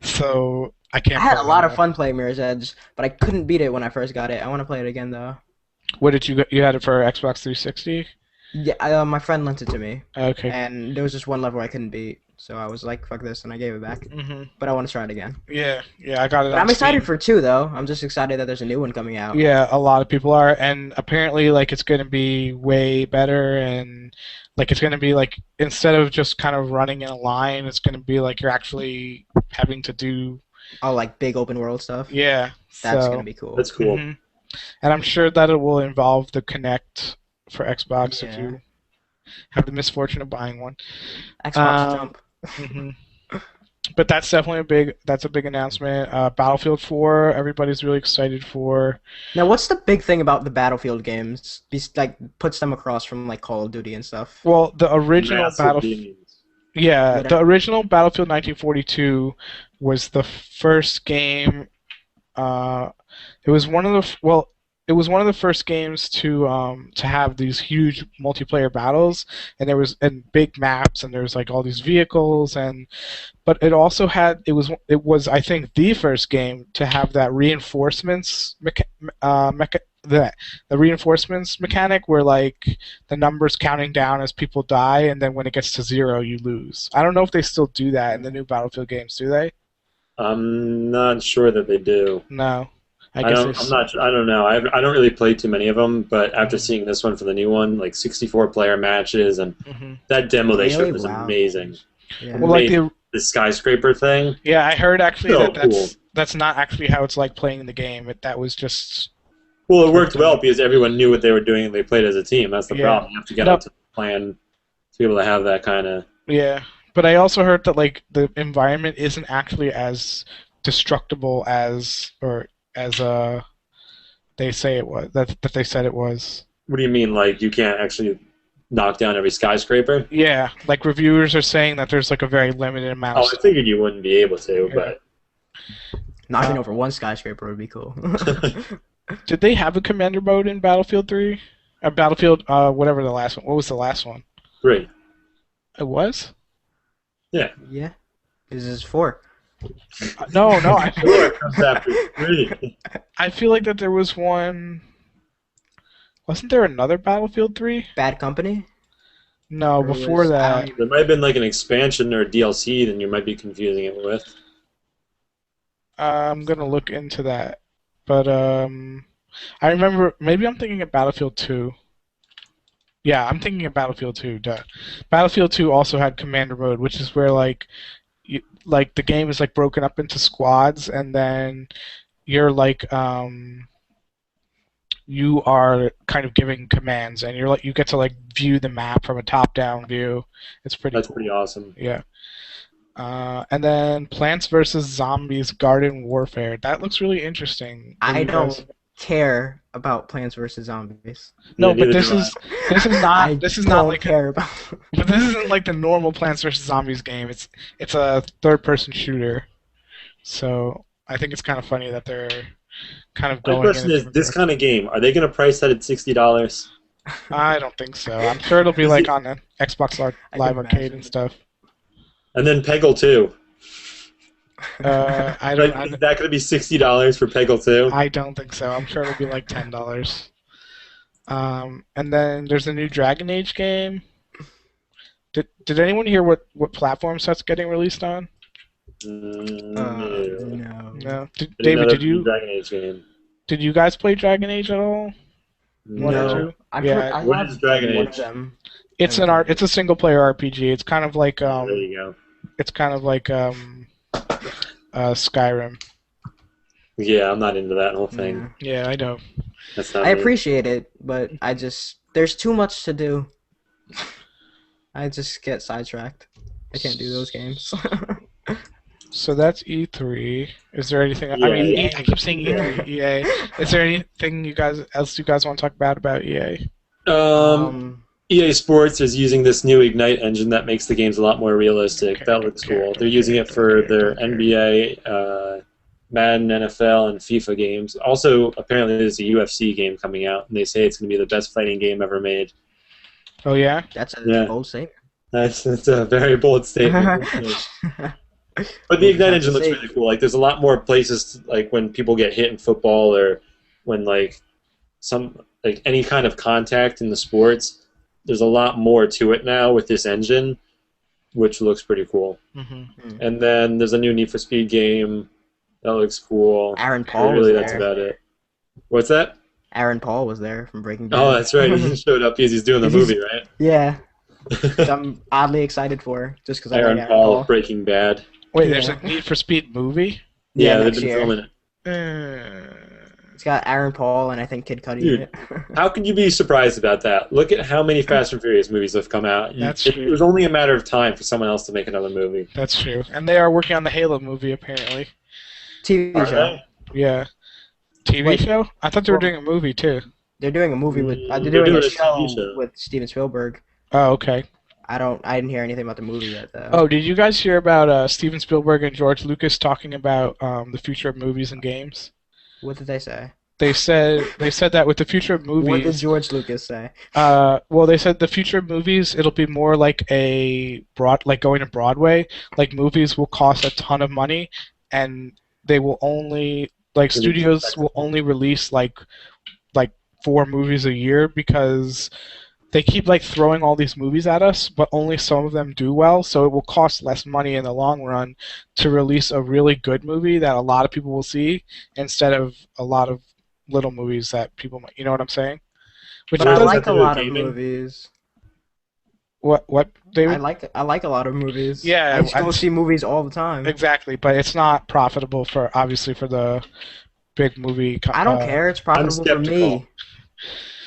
A: So I
C: I
A: can't
C: had
A: play
C: a
A: it
C: lot of
A: anymore.
C: fun playing Mirror's Edge, but I couldn't beat it when I first got it. I want to play it again though.
A: What did you get? You had it for Xbox 360?
C: Yeah, my friend lent it to me,
A: Okay.
C: and there was just one level I couldn't beat, so I was like, "Fuck this," and I gave it back.
A: Mhm.
C: But I want to try it again.
A: Yeah, yeah, I got it
C: But
A: on
C: I'm excited
A: Steam.
C: for two though. I'm just excited that there's a new one coming out.
A: Yeah, a lot of people are, and apparently, like, it's going to be way better, and like, it's going to be like instead of just kind of running in a line, it's going to be like you're actually having to do.
C: Oh, like big open world stuff.
A: Yeah.
C: That's gonna
A: So.
C: be cool.
B: That's cool.
A: Mhm. And I'm sure that it will involve the Kinect for Xbox if
C: Yeah.
A: you have the misfortune of buying one.
C: Xbox
A: Um,
C: Jump.
A: mhm. But that's definitely a big announcement. Battlefield 4, everybody's really excited for.
C: Now, what's the big thing about the Battlefield games? Like puts them across from like Call of Duty and stuff.
A: Well, the original
B: Massive games.
A: yeah,
C: What?
A: the original Battlefield 1942 was the first game. Uh, it was one of it was one of the first games to have these huge multiplayer battles, and there was and big maps, and there was like all these vehicles, and but it also had it was I think the first game to have that the reinforcements mechanic where like the numbers counting down as people die, and then when it gets to zero you lose. I don't know if they still do that in the new Battlefield games. Do they?
B: I'm not sure that they do.
A: No. I
B: I
A: guess
B: don't. I'm not. I don't know. I don't really play too many of them. But after seeing this one for the new one, like 64 player matches, and
A: hmm
B: that demo they
C: Really?
B: showed was
C: Wow.
B: amazing.
C: Yeah.
A: Well, like
B: Amazing. The skyscraper thing.
A: yeah, I heard actually
B: So
A: that
B: cool.
A: that's not actually how it's like playing the game. That was just
B: Well, it worked well because everyone knew what they were doing and they played as a team. That's the
A: yeah.
B: problem. You have to get
A: No,
B: onto the plan to be able to have that kind of.
A: yeah, but I also heard that like the environment isn't actually as destructible as or as they say it was that they said it was.
B: What do you mean? Like you can't actually knock down every skyscraper?
A: Yeah, like reviewers are saying that there's like a very limited amount of
B: Oh, I
A: stuff.
B: figured you wouldn't be able to,
A: Yeah.
C: Knocking
A: Uh,
C: over one skyscraper would be cool.
B: but
A: did they have a commander mode in Battlefield 3? Battlefield whatever the last one. What was the last one?
B: great.
A: It was?
B: Yeah.
C: Yeah. This is four.
A: No, no,
B: Four comes after three.
A: I feel like that there was one. Wasn't there another Battlefield 3?
C: Bad Company?
A: No,
C: Or
A: before
C: was- I
A: that.
C: don't even-
B: There might have been like an expansion or a DLC, then you might be confusing it with.
A: I'm gonna look into that. But I remember maybe I'm thinking of Battlefield 2. Yeah, I'm thinking of Battlefield 2. Duh. Battlefield 2 also had commander mode, which is where like the game is like broken up into squads, and then you're like you are kind of giving commands, and you're like you get to like view the map from a top-down view. It's pretty
B: That's
A: cool.
B: pretty awesome.
A: Yeah. And then Plants vs Zombies Garden Warfare. That looks really interesting. What do
C: I
A: you guys-
C: don't care about Plants vs Zombies.
A: No,
B: Yeah,
A: but
B: neither
A: this
B: do I.
A: is
C: I
A: not this is
C: don't
A: not like
C: care about.
A: but this isn't like the normal Plants vs Zombies game. It's a third-person shooter. So I think it's kind of funny that they're kind of
B: My
A: going.
B: question
A: in a
B: is,
A: different
B: this
A: direction.
B: kind of game, are they going to price that at $60?
A: I don't think so. I'm sure it'll be
B: Is
A: like
B: it-
A: on the Xbox
C: I can
A: Live Arcade
C: imagine.
A: and stuff.
B: And then Peggle 2.
A: I don't.
B: Like, is that going to be $60 for Peggle 2?
A: I don't think so. I'm sure it'll be like $10. And then there's a new Dragon Age game. Did anyone hear what platforms that's getting released on?
B: No.
C: No.
A: No.
B: David,
A: David,
B: did you? Dragon Age game.
A: Did you guys play Dragon Age at all? One or
B: No.
A: two? Yeah.
B: What is Dragon
C: one of
B: Age?
C: them.
A: It's a single player RPG. It's kind of like
B: There you go.
A: it's kind of like Skyrim.
B: Yeah, I'm not into that whole thing.
A: Yeah, I know.
B: That's not
C: I
B: me.
C: appreciate it, but there's too much to do. I just get sidetracked. I can't do those games.
A: So that's E3. Is there anything? I
B: Yeah,
A: mean,
B: yeah.
A: I keep saying E3, EA. Is there anything you guys want to talk about EA?
B: EA Sports is using this new Ignite engine that makes the games a lot more realistic. That looks cool. They're using it for their NBA, Madden, NFL, and FIFA games. Also, apparently there's a UFC game coming out, and they say it's going to be the best fighting game ever made.
A: Oh yeah.
C: That's a bold statement.
B: That's a very bold statement. But the Ignite engine looks really cool. Like, there's a lot more places, like when people get hit in football, or when any kind of contact in the sports. There's a lot more to it now with this engine, which looks pretty cool.
A: Mm-hmm.
B: And then there's a new Need for Speed game that looks cool.
C: Aaron Paul
B: really,
C: was
B: that's
C: there.
B: about it. What's that?
C: Aaron Paul was there from Breaking Bad.
B: Oh, that's right. He showed up because he's doing the movie, right?
C: Yeah. Which I'm oddly excited for, just because I
B: Aaron
C: like
B: Paul of Breaking Bad.
A: Wait, there's a Need for Speed movie?
B: Yeah, they've
C: next
B: been
C: year.
B: filming it.
C: It's got Aaron Paul and I think Kid Cudi in
B: Dude,
C: it.
B: how can you be surprised about that? Look at how many Fast and Furious movies have come out. It was only a matter of time for someone else to make another movie.
A: That's true. And they are working on the Halo movie, apparently.
C: TV
B: Are
C: show.
B: they?
A: Yeah. TV show? I thought they were doing a movie, too.
C: They're doing a movie with. They're
B: They're
C: doing
B: doing
C: a
B: a TV
C: show
B: show.
C: with Steven Spielberg.
A: Oh, okay.
C: I didn't hear anything about the movie yet, though.
A: Oh, did you guys hear about Steven Spielberg and George Lucas talking about the future of movies and games?
C: What did they say?
A: They said that with the future of movies.
C: What did George Lucas say?
A: Well, they said the future of movies, it'll be more like like going to Broadway. Like movies will cost a ton of money, and they will only studios will only release like 4 movies a year because they keep throwing all these movies at us, but only some of them do well. So it will cost less money in the long run to release a really good movie that a lot of people will see instead of a lot of little movies that people might. You know what I'm saying?
C: But I like a lot of movies.
A: What David?
C: I like a lot of movies.
A: Yeah,
C: I just go see movies all the time.
A: Exactly, but it's not profitable for the big movie.
C: I don't care. It's profitable for me.
B: skeptical.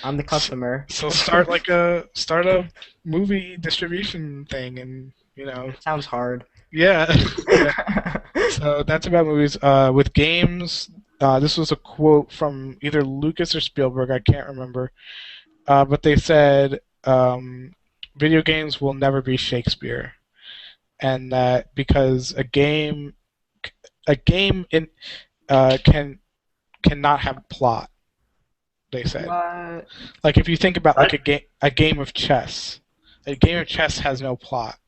C: I'm the customer.
A: So start a movie distribution thing, and
C: Sounds hard.
A: Yeah. So that's about movies. With games, this was a quote from either Lucas or Spielberg. I can't remember, but they said video games will never be Shakespeare, and that because a game cannot have plot. They said.
C: What?
A: Like if you think about a game of chess has no plot.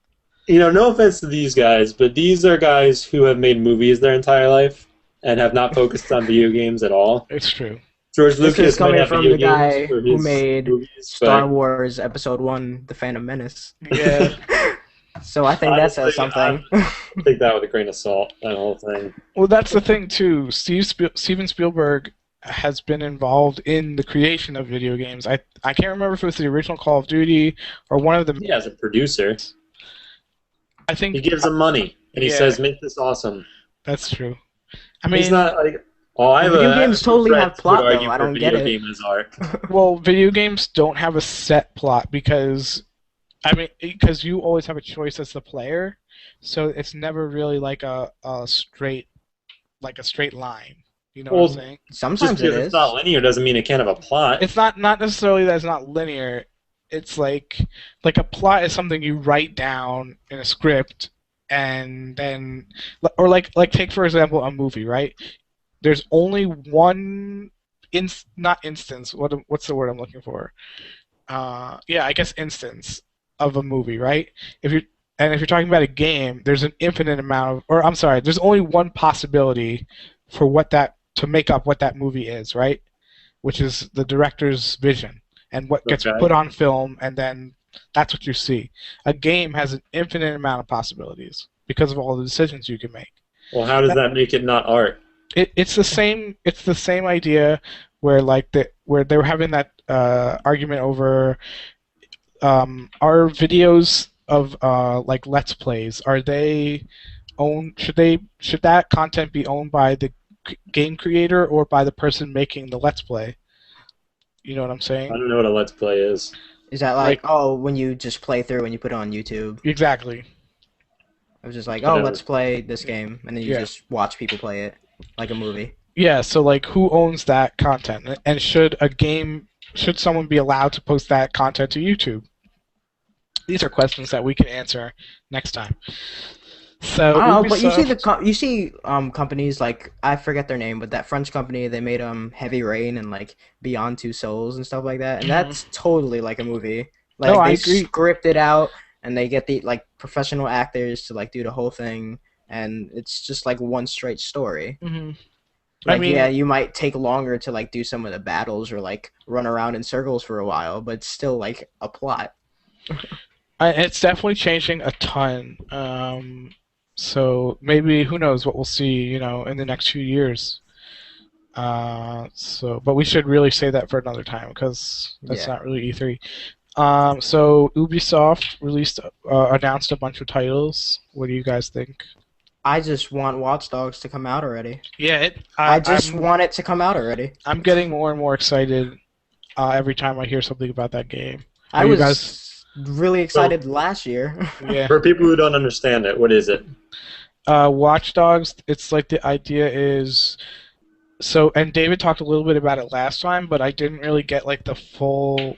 B: No offense to these guys, but these are guys who have made movies their entire life and have not focused on video games at all.
A: It's true.
B: George
C: This is
B: Lucas might
C: coming
B: have
C: from
B: video
C: the guy
B: games for
C: who
B: his
C: made
B: movies,
C: Star
B: but
C: Wars Episode 1, The Phantom Menace.
A: Yeah.
C: So I think that says something.
B: take that with a grain of salt, that whole thing.
A: Well, that's the thing too. Steven Spielberg has been involved in the creation of video games. I can't remember if it was the original Call of Duty or one of them.
B: Yeah, as a producer,
A: I think
B: he gives them money and he
A: Yeah.
B: says, "Make this awesome."
A: That's true. I mean,
B: He's not like, "Oh, I have
C: Video
B: a
C: games
B: I have
C: totally
B: friends
C: have plot,
B: who would argue
C: though. I
B: for
C: don't get
B: video
C: it.
B: game as art."
A: well, video games don't have a set plot because you always have a choice as the player, so it's never really like a straight line. You know what I'm saying?
B: Just
C: Sometimes it
B: because
C: is.
B: it's not linear doesn't mean it can't have a plot.
A: It's not necessarily that it's not linear. It's like a plot is something you write down in a script, and then or like take for example a movie, right? There's only one not instance. What's the word I'm looking for? Yeah, I guess instance of a movie, right? and if you're talking about a game, there's an infinite amount of, or I'm sorry, there's only one possibility for what that to make up what that movie is, right? Which is the director's vision and what gets
B: Okay.
A: put on film, and then that's what you see. A game has an infinite amount of possibilities because of all the decisions you can make.
B: Well, how does that make it not art?
A: It's the same. It's the same idea where where they were having that argument over are videos of like Let's Plays, are they owned? Should that content be owned by the game creator or by the person making the Let's Play? You know what I'm
B: I
A: saying?
B: don't know what a Let's Play is.
C: Is that like, oh, when you just play through when you put it on YouTube?
A: Exactly.
C: I was just like, oh,
B: Whatever.
C: let's play this game, and then you
A: Yeah.
C: just watch people play it like a movie.
A: Yeah. So like, who owns that content? And should someone be allowed to post that content to YouTube? These are questions that we can answer next time. So
C: I don't know, but you see
A: Ubisoft-
C: companies like, I forget their name, but that French company, they made Heavy Rain and like Beyond Two Souls and stuff like that, and that's totally like a movie. Like
A: No, I
C: they
A: agree.
C: script it out and they get the like professional actors to like do the whole thing, and it's just like one straight story.
A: Mhm.
C: Like,
A: I mean,
C: yeah, you might take longer to like do some of the battles or like run around in circles for a while, but it's still like a plot.
A: it's definitely changing a ton. So maybe who knows what we'll see, in the next few years. But we should really say that for another time because that's
C: Yeah.
A: not really E3. So Ubisoft announced a bunch of titles. What do you guys think?
C: I just want Watch Dogs to come out already.
A: Yeah,
C: I just want it to come out already.
A: I'm getting more and more excited every time I hear something about that game.
C: I
A: Are you
C: was
A: guys?
C: really excited last year.
A: Yeah.
B: For people who don't understand it, what is it?
A: Watch Dogs. It's like the idea is. So, and David talked a little bit about it last time, but I didn't really get like the full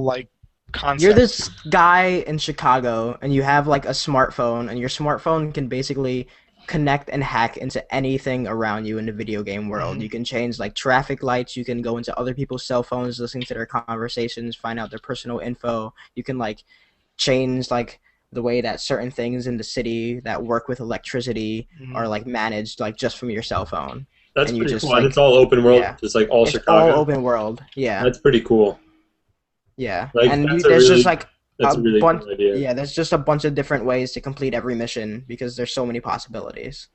A: like concept.
C: You're this guy in Chicago, and you have like a smartphone, and your smartphone can basically connect and hack into anything around you in the video game world.
A: Mhm.
C: You can change like traffic lights, you can go into other people's cell phones, listening to their conversations, find out their personal info. You can like change like the way that certain things in the city that work with electricity
A: Mhm.
C: are like managed like just from your cell phone.
B: That's
C: And you
B: pretty
C: just,
B: cool. And
C: like-
B: it's all open world,
C: yeah.
B: just like all
C: It's
B: Chicago.
C: all open world. Yeah.
B: That's pretty cool.
C: Yeah.
B: Like,
C: And
B: that's
C: there's
B: a really-
C: just like
B: That's a really
C: bunch,
B: cool idea.
C: yeah, there's just a bunch of different ways to complete every mission because there's so many possibilities.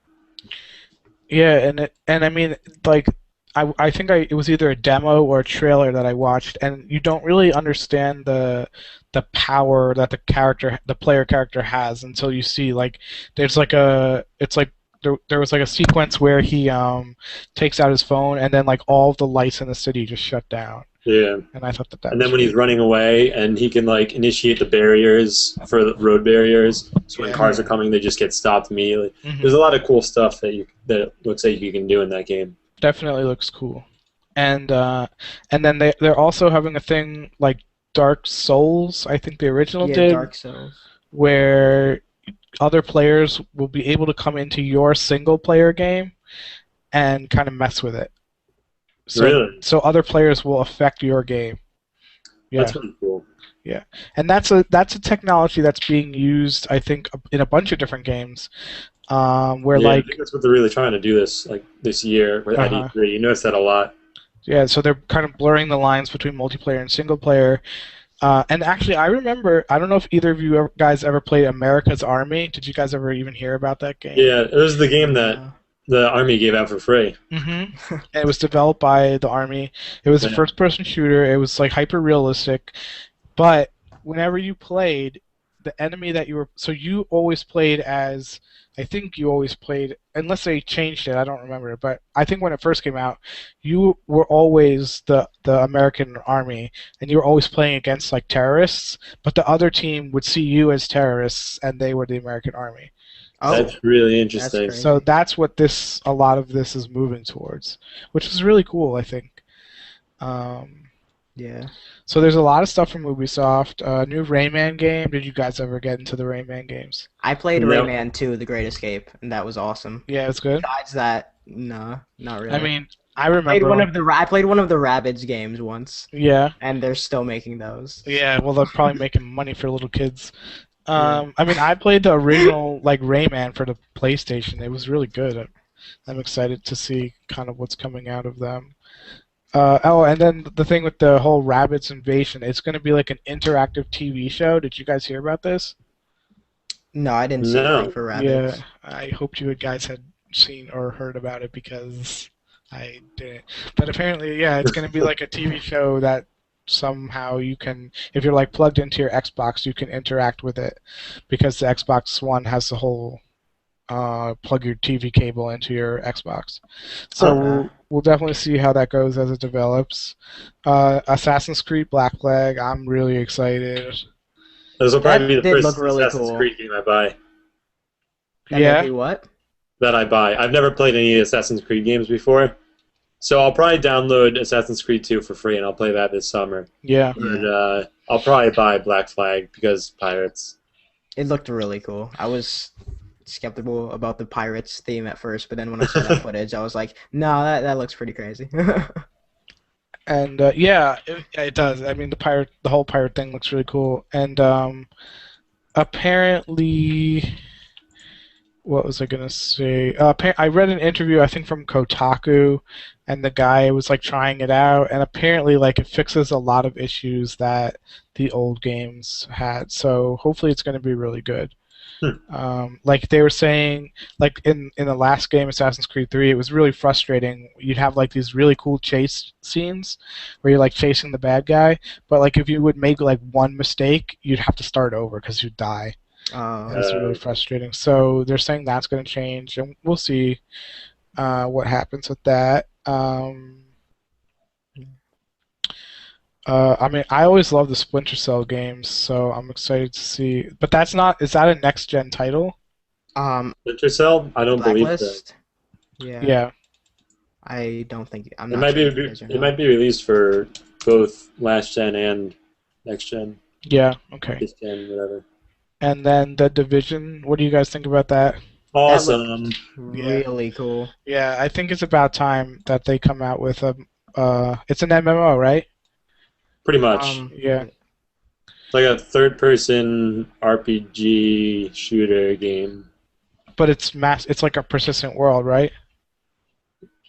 A: Yeah, and I mean, like, I think it was either a demo or a trailer that I watched, and you don't really understand the power that the player character has until you see like there's like it's like there was like a sequence where he takes out his phone and then like all of the lights in the city just shut down,
B: Yeah.
A: and I thought that
B: And
A: was
B: then when he's running away, and he can like initiate the barriers for the road barriers, so when
A: Yeah.
B: cars are coming, they just get stopped immediately.
A: Mhm.
B: There's a lot of cool stuff that looks like you can do in that game.
A: Definitely looks cool, and then they're also having a thing like Dark Souls, I think the original
C: Yeah,
A: did,
C: Dark Souls.
A: where other players will be able to come into your single player game and kind of mess with it. So,
B: Really?
A: So other players will affect your game. Yeah.
B: That's pretty cool.
A: And that's a technology that's being used, I think, in a bunch of different games. Where
B: Yeah, I
A: like
B: think that's what they're really trying to do this year at
A: Uh-huh.
B: E3. You notice that a lot.
A: yeah, so they're kind of blurring the lines between multiplayer and single player. And actually, I remember, I don't know if either of you guys ever played America's Army. Did you guys ever even hear about that game?
B: Yeah, it was the game that the Army gave out for free.
A: Mm-hmm. And it was developed by the Army. It was a
B: Yeah.
A: first-person shooter. It was like hyper-realistic. But whenever you played, the enemy that you always played as, I think you always played, unless they changed it, I don't remember. But I think when it first came out, you were always the American Army, and you were always playing against like terrorists. But the other team would see you as terrorists, and they were the American Army.
C: Oh,
B: That's really interesting.
C: crazy.
A: So that's what a lot of this is moving towards, which is really cool, I think.
C: yeah.
A: So there's a lot of stuff from Ubisoft. New Rayman game. Did you guys ever get into the Rayman games?
C: I played
B: No.
C: Rayman 2, The Great Escape, and that was awesome.
A: Yeah, it's good.
C: Besides that, no, not really.
A: I mean, I
C: I played
A: remember.
C: I played one of the Rabbids games once,
A: Yeah,
C: and they're still making those.
A: yeah. Well, they're probably making money for little kids. I mean, I played the original like Rayman for the PlayStation. It was really good. I'm excited to see kind of what's coming out of them. Oh, and then the thing with the whole Rabbids Invasion, it's going to be like an interactive TV show. Did you guys hear about this?
C: No, I didn't see anything
B: No.
C: for
A: Yeah,
C: rabbits.
A: I hoped you guys had seen or heard about it because I didn't. But apparently, yeah, it's going to be like a TV show that somehow you can, if you're like plugged into your Xbox, you can interact with it because the Xbox One has the whole plug your TV cable into your Xbox. So
C: Okay.
A: we'll definitely see how that goes as it develops. Assassin's Creed Black Flag, I'm really excited.
B: This will probably be
C: That
B: the
C: did look
B: first
C: really
B: Assassin's
C: cool.
B: Creed game I buy.
C: That might
A: Yeah,
C: be what?
B: That I buy. I've never played any Assassin's Creed games before, so I'll probably download Assassin's Creed 2 for free, and I'll play that this summer.
A: yeah.
C: Yeah.
B: But I'll probably buy Black Flag because pirates.
C: It looked really cool. I was skeptical about the pirates theme at first, but then when I saw that footage, I was like, no, that looks pretty crazy.
A: And yeah, it does. I mean, the whole pirate thing looks really cool. And apparently, what was I gonna say? I read an interview, I think from Kotaku, and the guy was like trying it out, and apparently, like it fixes a lot of issues that the old games had. So hopefully, it's gonna be really good. Like they were saying, like in the last game, Assassin's Creed 3, it was really frustrating. You'd have like these really cool chase scenes where you're like chasing the bad guy, but like if you would make like one mistake, you'd have to start over because you'd die. And it's really frustrating. So they're saying that's going to change, and we'll see what happens with that. I mean, I always love the Splinter Cell games, so I'm excited to see. But that's not. Is that a next gen title?
B: Splinter Cell? I don't believe so.
C: Blacklist? Yeah.
A: Yeah.
C: I don't think I'm
B: It
C: not
B: might
C: sure
B: be
C: if it is or
B: it
C: not.
B: might be released for both last gen and next gen,
A: Yeah. Okay.
B: this gen, whatever.
A: And then the Division. What do you guys think about that?
B: Awesome.
C: Really cool.
A: Yeah, I think it's about time that they come out with a. It's an MMO, right?
B: Pretty much.
A: Yeah.
B: It's like a third-person RPG shooter game.
A: But it's like a persistent world, right?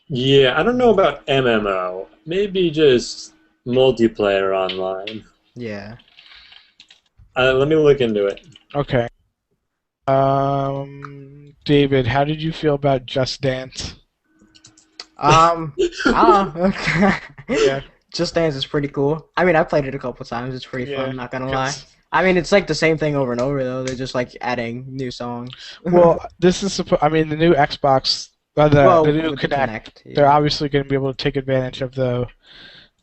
B: Yeah, I don't know about MMO. Maybe just multiplayer online.
C: Yeah.
B: Let me look into it.
A: Okay. David, how did you feel about Just Dance?
C: Okay.
A: Yeah.
C: Just Dance is pretty cool. I mean, I played it a couple times. It's pretty
A: Yeah,
C: fun, not gonna lie.
A: 'cause-
C: I mean, it's like the same thing over and over, though. They're just like adding new songs.
A: Well, this is I mean, the new Xbox, the new
C: with the
A: Kinect.
C: yeah.
A: They're obviously going to be able to take advantage of the,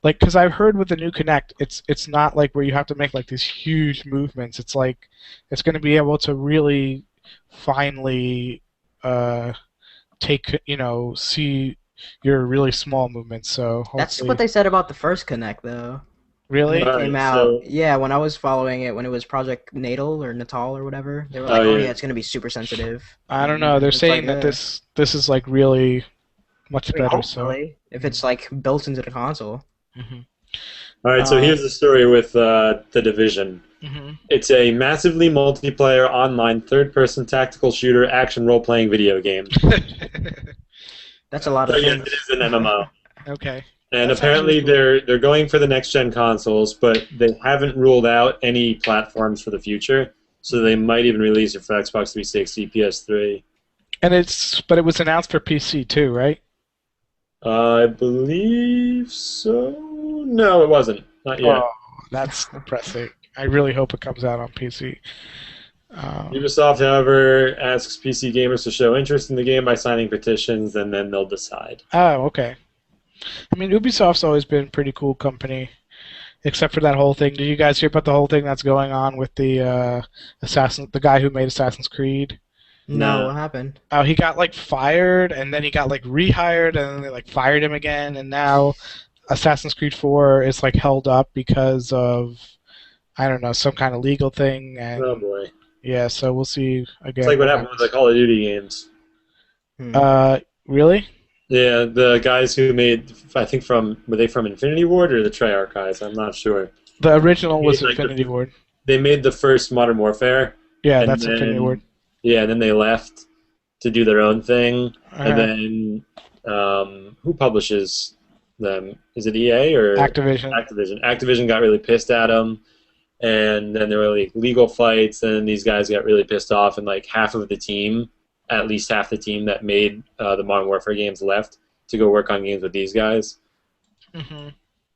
A: like, because I've heard with the new Kinect, it's not like where you have to make like these huge movements. It's like it's going to be able to really finely see your really small movements. So
C: That's
A: hopefully,
C: what they said about the first Connect, though.
A: really.
C: When it
B: Alright,
C: came out,
B: so-
C: yeah, when I was following it, when it was Project Natal or Natal or whatever, they were
B: Oh,
C: like, "Oh
B: yeah.
C: yeah, it's gonna be super sensitive."
A: I don't know. They're
C: It's
A: saying
C: like,
A: that this is like really much
C: I mean,
A: better. So.
C: hopefully, if it's like built into the console.
A: Hmm.
B: All right, so here's the story with The Division.
A: Hmm.
B: It's a massively multiplayer online third-person tactical shooter action role-playing video game.
C: That's a lot
B: So
C: of
B: yes,
C: things.
B: it is an MMO.
A: Okay.
B: And
A: That's
B: apparently
A: actually
B: they're going for the next-gen consoles, but they haven't ruled out any platforms for the future. So they might even release it for Xbox 360, PS3.
A: And but it was announced for PC too, right?
B: I believe so. No, it wasn't. Not yet.
A: Oh, that's depressing. I really hope it comes out on PC.
B: Ubisoft, however, asks PC gamers to show interest in the game by signing petitions, and then they'll decide.
A: Oh, okay. I mean, Ubisoft's always been a pretty cool company, except for that whole thing. Did you guys hear about the whole thing that's going on with the the guy who made Assassin's Creed?
C: No,
B: No.
C: what happened?
A: Oh, he got like fired, and then he got like rehired, and then they like fired him again, and now Assassin's Creed 4 is like held up because of I don't know some kind of legal thing, and
B: Oh boy.
A: yeah, so we'll see again.
B: It's like what happened with the Call of Duty games.
A: Really?
B: Yeah, the guys who made, I think were they from Infinity Ward or the Treyarch guys? I'm not sure.
A: The original was
B: Like
A: Infinity Ward.
B: They made the first Modern Warfare,
A: Yeah,
B: and
A: that's Infinity Ward.
B: and then they left to do their own thing, and
A: Uh,
B: then who publishes them? Is it EA or
A: Activision.
B: Activision? Activision got really pissed at them, and then there were like legal fights, and these guys got really pissed off, and like half of the team, at least half the team that made the Modern Warfare games left to go work on games with these guys.
A: Hmm.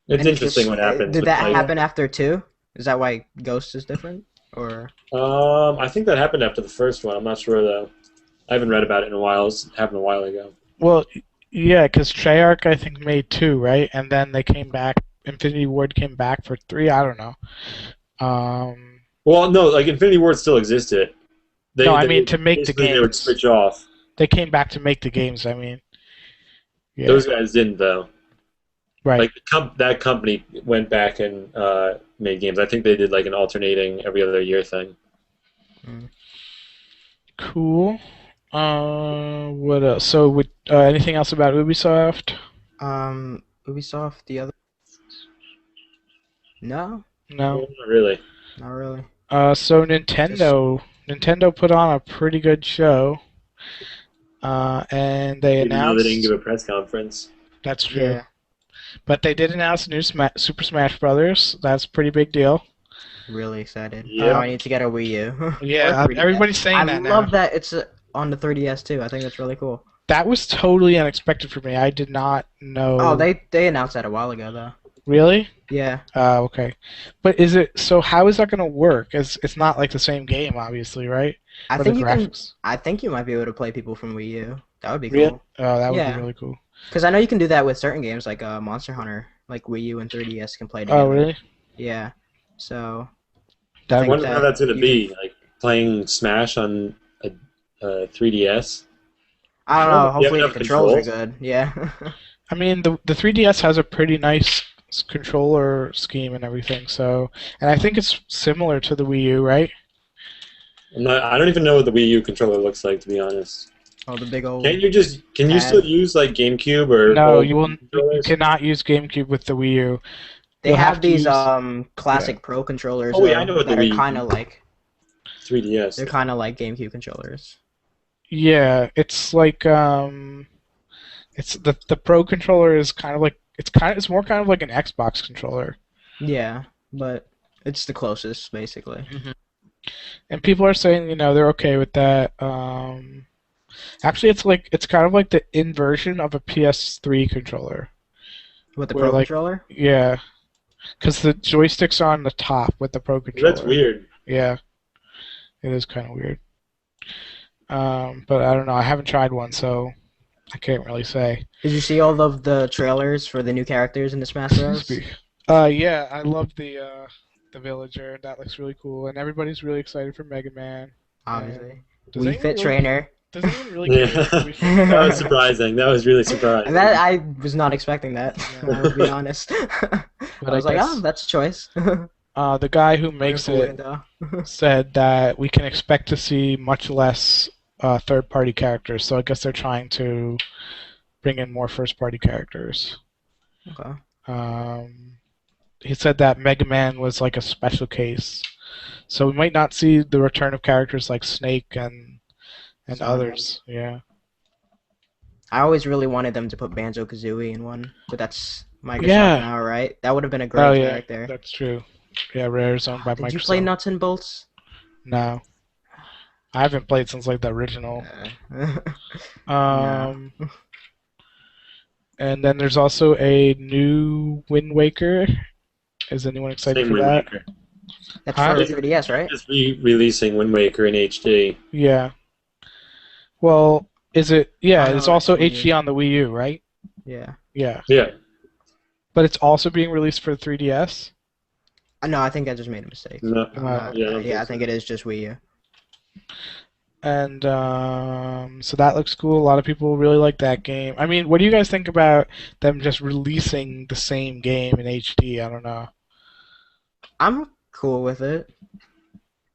B: It's interesting what happens.
C: Did
B: with,
C: that
B: like,
C: happen after 2? Is that why Ghost is different? Or
B: I think that happened after the first one. I'm not sure though. I haven't read about it in a while. It happened a while ago.
A: Well, yeah, because Treyarch I think made 2, right? And then they came back. Infinity Ward came back for 3. I don't know.
B: Well, no, like Infinity Ward still existed.
A: No, I mean to make the
B: basically they would
A: games.
B: switch off.
A: They came back to make the games. I mean, yeah,
B: Those guys didn't though.
A: right.
B: Like that company went back and made games. I think they did like an alternating every other year thing.
A: Cool. What else? So, with anything else about Ubisoft?
C: Ubisoft, the other. No,
A: No.
B: Not really.
C: not really.
A: So Nintendo put on a pretty good show. And they
B: Even though
A: announced.
B: they didn't give a press conference.
A: That's true.
C: Yeah,
A: But they did announce new Super Smash Brothers. That's a pretty big deal.
C: really excited.
B: Yeah.
C: Now I need to get a Wii U.
A: Yeah,
C: Or 3DS.
A: everybody's saying
C: I
A: that now.
C: love that it's on the 3DS too. I think that's really cool.
A: That was totally unexpected for me. I did not know.
C: Oh, they announced that a while ago though.
A: Really?
C: Yeah.
A: Okay. But is it so? How is that going to work? It's not like the same game, obviously, right?
C: I
A: Or
C: think
A: the
C: you can.
A: graphics.
C: I think you might be able to play people from Wii U. That would be
A: Really?
C: cool.
A: Oh, that would
C: Yeah.
A: be really cool.
C: Because I know you can do that with certain games like Monster Hunter, like Wii U and 3DS can play together.
A: Oh, really?
C: Yeah. So
B: I
A: That
B: wonder
C: that
B: how that's going to
C: you
B: be. Like playing Smash on a 3DS.
C: I don't
B: Sure,
C: know.
B: you have
C: Hopefully the
B: enough
C: controls are
B: controls?
C: good. Yeah.
A: I mean, the 3DS has a pretty nice controller scheme and everything. So, and I think it's similar to the Wii U, right?
B: I don't even know what the Wii U controller looks like, to be honest.
C: Oh, the big old.
B: Can you
C: pad.
B: still use like GameCube or
A: No,
B: old
A: you will. You
B: controllers?
A: cannot use GameCube with the Wii U.
C: They
A: You'll
C: have
A: to
C: these
A: use-
C: classic Pro controllers.
B: Oh, yeah,
C: though,
B: I know what the
C: that are
B: Wii-
C: kind of like
B: 3DS.
C: they're kind of like GameCube controllers.
A: Yeah, it's like it's the Pro controller is kind of like it's more kind of like an Xbox controller.
C: Yeah, but it's the closest basically.
A: And people are saying, they're okay with that. Actually, it's kind of like the inversion of a PS3 controller.
C: With the
A: Where,
C: Pro
A: like,
C: controller.
A: Yeah, because the joysticks are on the top with the Pro controller.
B: That's weird.
A: Yeah, it is kind of weird. But I don't know. I haven't tried one, so I can't really say.
C: Did you see all of the trailers for the new characters in the Smash Bros?
A: Yeah, I love the villager. That looks really cool, and everybody's really excited for Mega Man.
C: Obviously,
A: Does
C: Wii
A: anyone
C: Fit
A: really-
C: Trainer.
A: Does anyone really care?
B: Yeah.
A: about Wii Fit?
B: That was surprising. That was really surprising.
C: And that I was not expecting that.
A: Yeah.
C: I'll be honest. I was like,
A: guess-
C: oh, that's a choice.
A: The guy who makes it said that we can expect to see much less third-party characters. So I guess they're trying to bring in more first-party characters.
C: Okay.
A: He said that Mega Man was like a special case, so we might not see the return of characters like Snake and
C: Sonic.
A: others. Yeah.
C: I always really wanted them to put Banjo-Kazooie in one, but that's Microsoft
A: Yeah.
C: now, right? That would have been a great
A: Oh yeah,
C: character.
A: that's true. Yeah, Rare's owned by
C: Did
A: Microsoft.
C: you play Nuts and Bolts?
A: No, I haven't played since like the original.
C: No.
A: And then there's also a new Wind Waker. Is anyone excited
B: Same
A: for
B: Wind
A: that?
B: Waker.
C: That's
A: Huh?
C: for 3DS, right?
B: Just re-releasing Wind Waker in HD.
A: Yeah. Well, is it? Yeah,
C: I know,
A: it's also
C: it's
A: HD on the Wii U, right?
C: Yeah.
A: Yeah.
B: Yeah.
A: But it's also being released for the 3DS.
C: No, I think I just made a mistake.
B: No.
C: Yeah, I think it is just Wii U.
A: And so that looks cool. A lot of people really like that game. I mean, what do you guys think about them just releasing the same game in HD? I don't know.
C: I'm cool with it.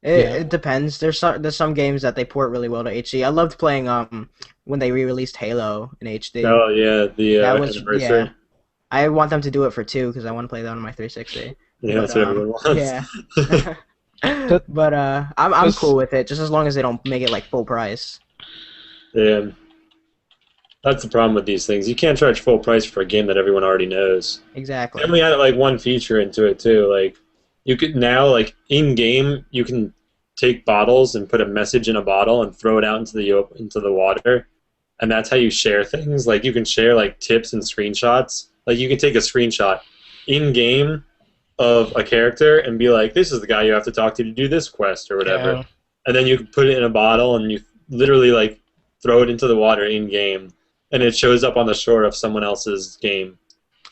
A: Yeah.
C: It depends. There's some games that they port really well to HD. I loved playing when they re-released Halo in HD.
B: Oh yeah, the
C: That was-
B: anniversary.
C: yeah. I want them to do it for 2 because I want to play that on my 360.
B: Yeah, that's what everyone wants.
C: Yeah. But I'm
A: Does-
C: cool with it, just as long as they don't make it like full price.
B: Yeah, that's the problem with these things. You can't charge full price for a game that everyone already knows. They
C: Exactly.
B: only added like one feature into it too. Like you could now like in game you can take bottles and put a message in a bottle and throw it out into the water, and that's how you share things. Like you can share like tips and screenshots. Like you can take a screenshot in game of a character and be like, "This is the guy you have to talk to do this quest or whatever,"
A: Yeah.
B: and then you can put it in a bottle and you literally like throw it into the water in game, and it shows up on the shore of someone else's game.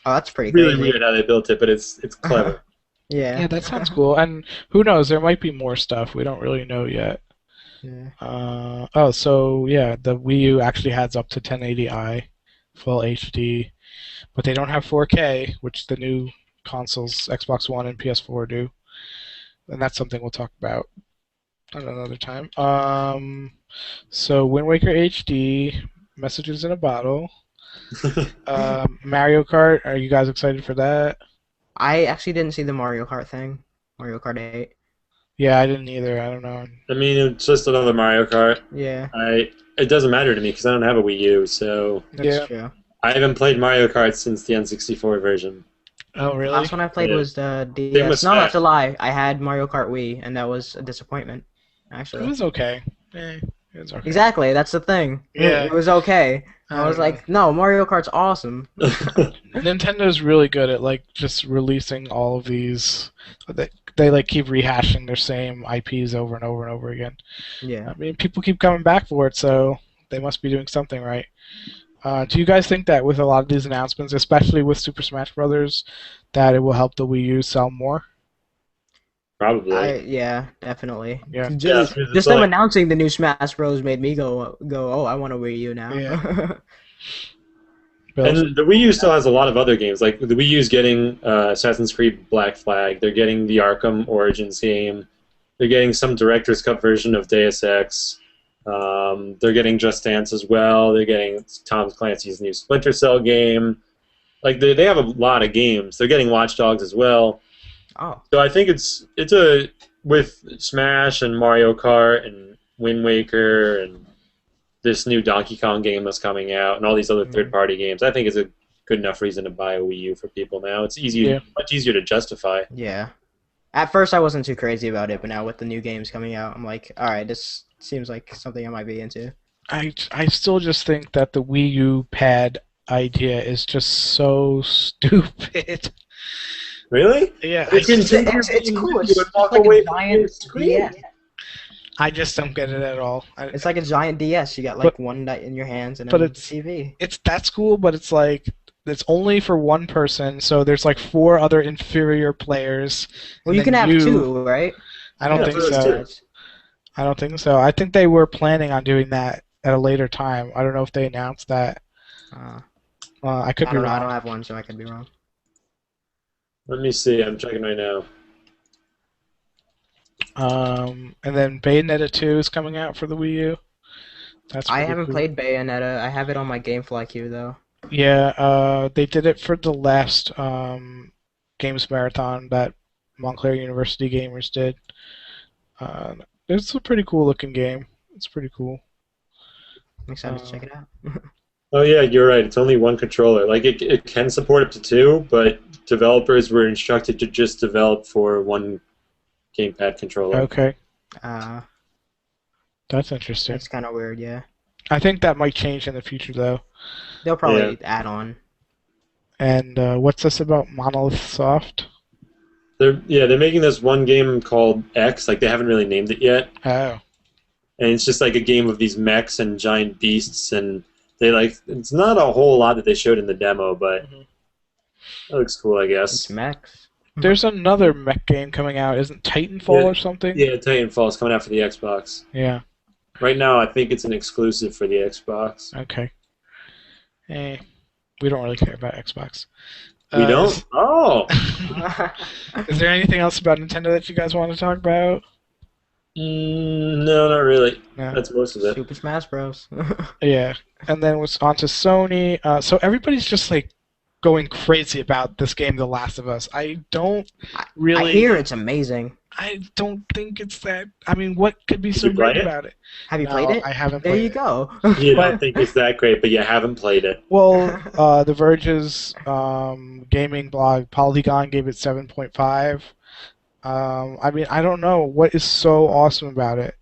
C: Oh, that's pretty
B: Really
C: crazy.
B: weird how they built it, but it's clever.
C: Yeah.
A: Yeah, that sounds cool. And who knows? There might be more stuff we don't really know yet.
C: Yeah.
A: So yeah, the Wii U actually has up to 1080i, full HD, but they don't have 4K, which the new consoles, Xbox One and PS4 do. And that's something we'll talk about at another time. So Wind Waker HD, Messages in a Bottle, Mario Kart. Are you guys excited for that?
C: I actually didn't see the Mario Kart thing. Mario Kart 8.
A: Yeah, I didn't either. I don't know.
B: I mean, it's just another Mario Kart.
C: Yeah,
B: It doesn't matter to me because I don't have a Wii U, so
C: that's
A: Yeah.
C: true.
B: I haven't played Mario Kart since the N64 version.
A: Oh, really?
C: Last one I played
B: Yeah.
C: was the
B: Same
C: DS.
B: with
C: No,
B: Smash.
C: that's a lie. I had Mario Kart Wii, and that was a disappointment.
A: It
C: Actually,
A: was okay. It was okay.
C: exactly. That's the thing.
A: Yeah.
C: It was okay. I
A: don't
C: was
A: know.
C: like, no, Mario Kart's awesome.
A: Nintendo's really good at like just releasing all of these. They like keep rehashing their same IPs over and over and over again.
C: Yeah.
A: I mean, people keep coming back for it, so they must be doing something right. Do you guys think that with a lot of these announcements, especially with Super Smash Brothers, that it will help the Wii U sell more?
B: Probably.
C: Yeah, definitely.
A: Yeah.
C: Just,
B: because it's
C: just them
B: like-
C: announcing the new Smash Bros. Made me go. Oh, I want a Wii U now.
A: Yeah.
B: And the Wii U still has a lot of other games. Like the Wii U's getting Assassin's Creed Black Flag. They're getting the Arkham Origins game. They're getting some Director's Cut version of Deus Ex. They're getting Just Dance as well. They're getting Tom Clancy's new Splinter Cell game. Like they have a lot of games. They're getting Watch Dogs as well.
C: Oh,
B: So I think it's a with Smash and Mario Kart and Wind Waker and this new Donkey Kong game that's coming out and all these other third-party games. I think it's a good enough reason to buy a Wii U for people now. It's much easier to justify.
C: yeah. At first, I wasn't too crazy about it, but now with the new games coming out, I'm like, all right, this seems like something I might be into.
A: I still just think that the Wii U pad idea is just so stupid.
B: Really?
A: Yeah,
B: It's
C: cool. It's
B: You
C: just
B: would walk
C: like
B: away
C: a
B: from
C: giant
B: your screen.
C: DS.
A: I just don't get it at all.
C: It's like a giant DS. You got like one in your hands and
A: but
C: then
A: it's-
C: TV.
A: That's cool, but it's like it's only for one person, so there's like 4 other inferior players.
C: Well,
A: and
C: you can
A: then
C: have two, right?
A: I don't
B: Yeah,
A: think
B: that's
A: so.
B: true.
A: I don't think so. I think they were planning on doing that at a later time. I don't know if they announced that. I could
C: I
A: be
C: don't know. I
A: wrong.
C: don't have one, so I could be wrong.
B: Let me see. I'm checking right now.
A: And then Bayonetta 2 is coming out for the Wii U. That's
C: I
A: pretty
C: haven't
A: cool.
C: played Bayonetta. I have it on my GameFly queue though.
A: Yeah, they did it for the last games marathon that Montclair University gamers did. It's a pretty cool looking game. It's pretty cool.
C: I'm excited to check it out.
B: Oh yeah, you're right. It's only one controller. Like it can support up to 2, but developers were instructed to just develop for one gamepad controller.
A: Okay,
C: Uh,
A: that's interesting.
C: it's kind of weird, yeah.
A: I think that might change in the future though.
C: They'll probably add on.
A: And what's this about Monolith Soft?
B: They're making this one game called X. Like they haven't really named it yet,
A: Oh,
B: and it's just like a game of these mechs and giant beasts, and it's not a whole lot that they showed in the demo, but
A: Mhm.
B: it looks cool, I guess.
C: It's mechs.
A: there's another mech game coming out. Isn't Titanfall
B: Yeah.
A: or something?
B: Yeah, Titanfall is coming out for the Xbox.
A: Yeah.
B: Right now, I think it's an exclusive for the Xbox.
A: Okay. We don't really care about Xbox.
B: We don't? Oh!
A: Is there anything else about Nintendo that you guys want to talk about?
B: No, not really.
A: No.
B: That's most of it.
C: Super Smash Bros.
A: Yeah. And then was on to Sony. So everybody's just like going crazy about this game, The Last of Us. I don't really.
C: I hear it's amazing.
A: I don't think it's that. I mean, what could be
B: Did
A: so
B: you play
A: great
B: it?
A: about it?
C: Have you played
A: No,
C: it?
A: I haven't
C: There
A: played
C: you
A: it.
C: go.
B: You don't
A: But
B: think it's that great, but you haven't played it.
A: well, The Verge's gaming blog Polygon gave it 7.5. I mean, I don't know what is so awesome about it.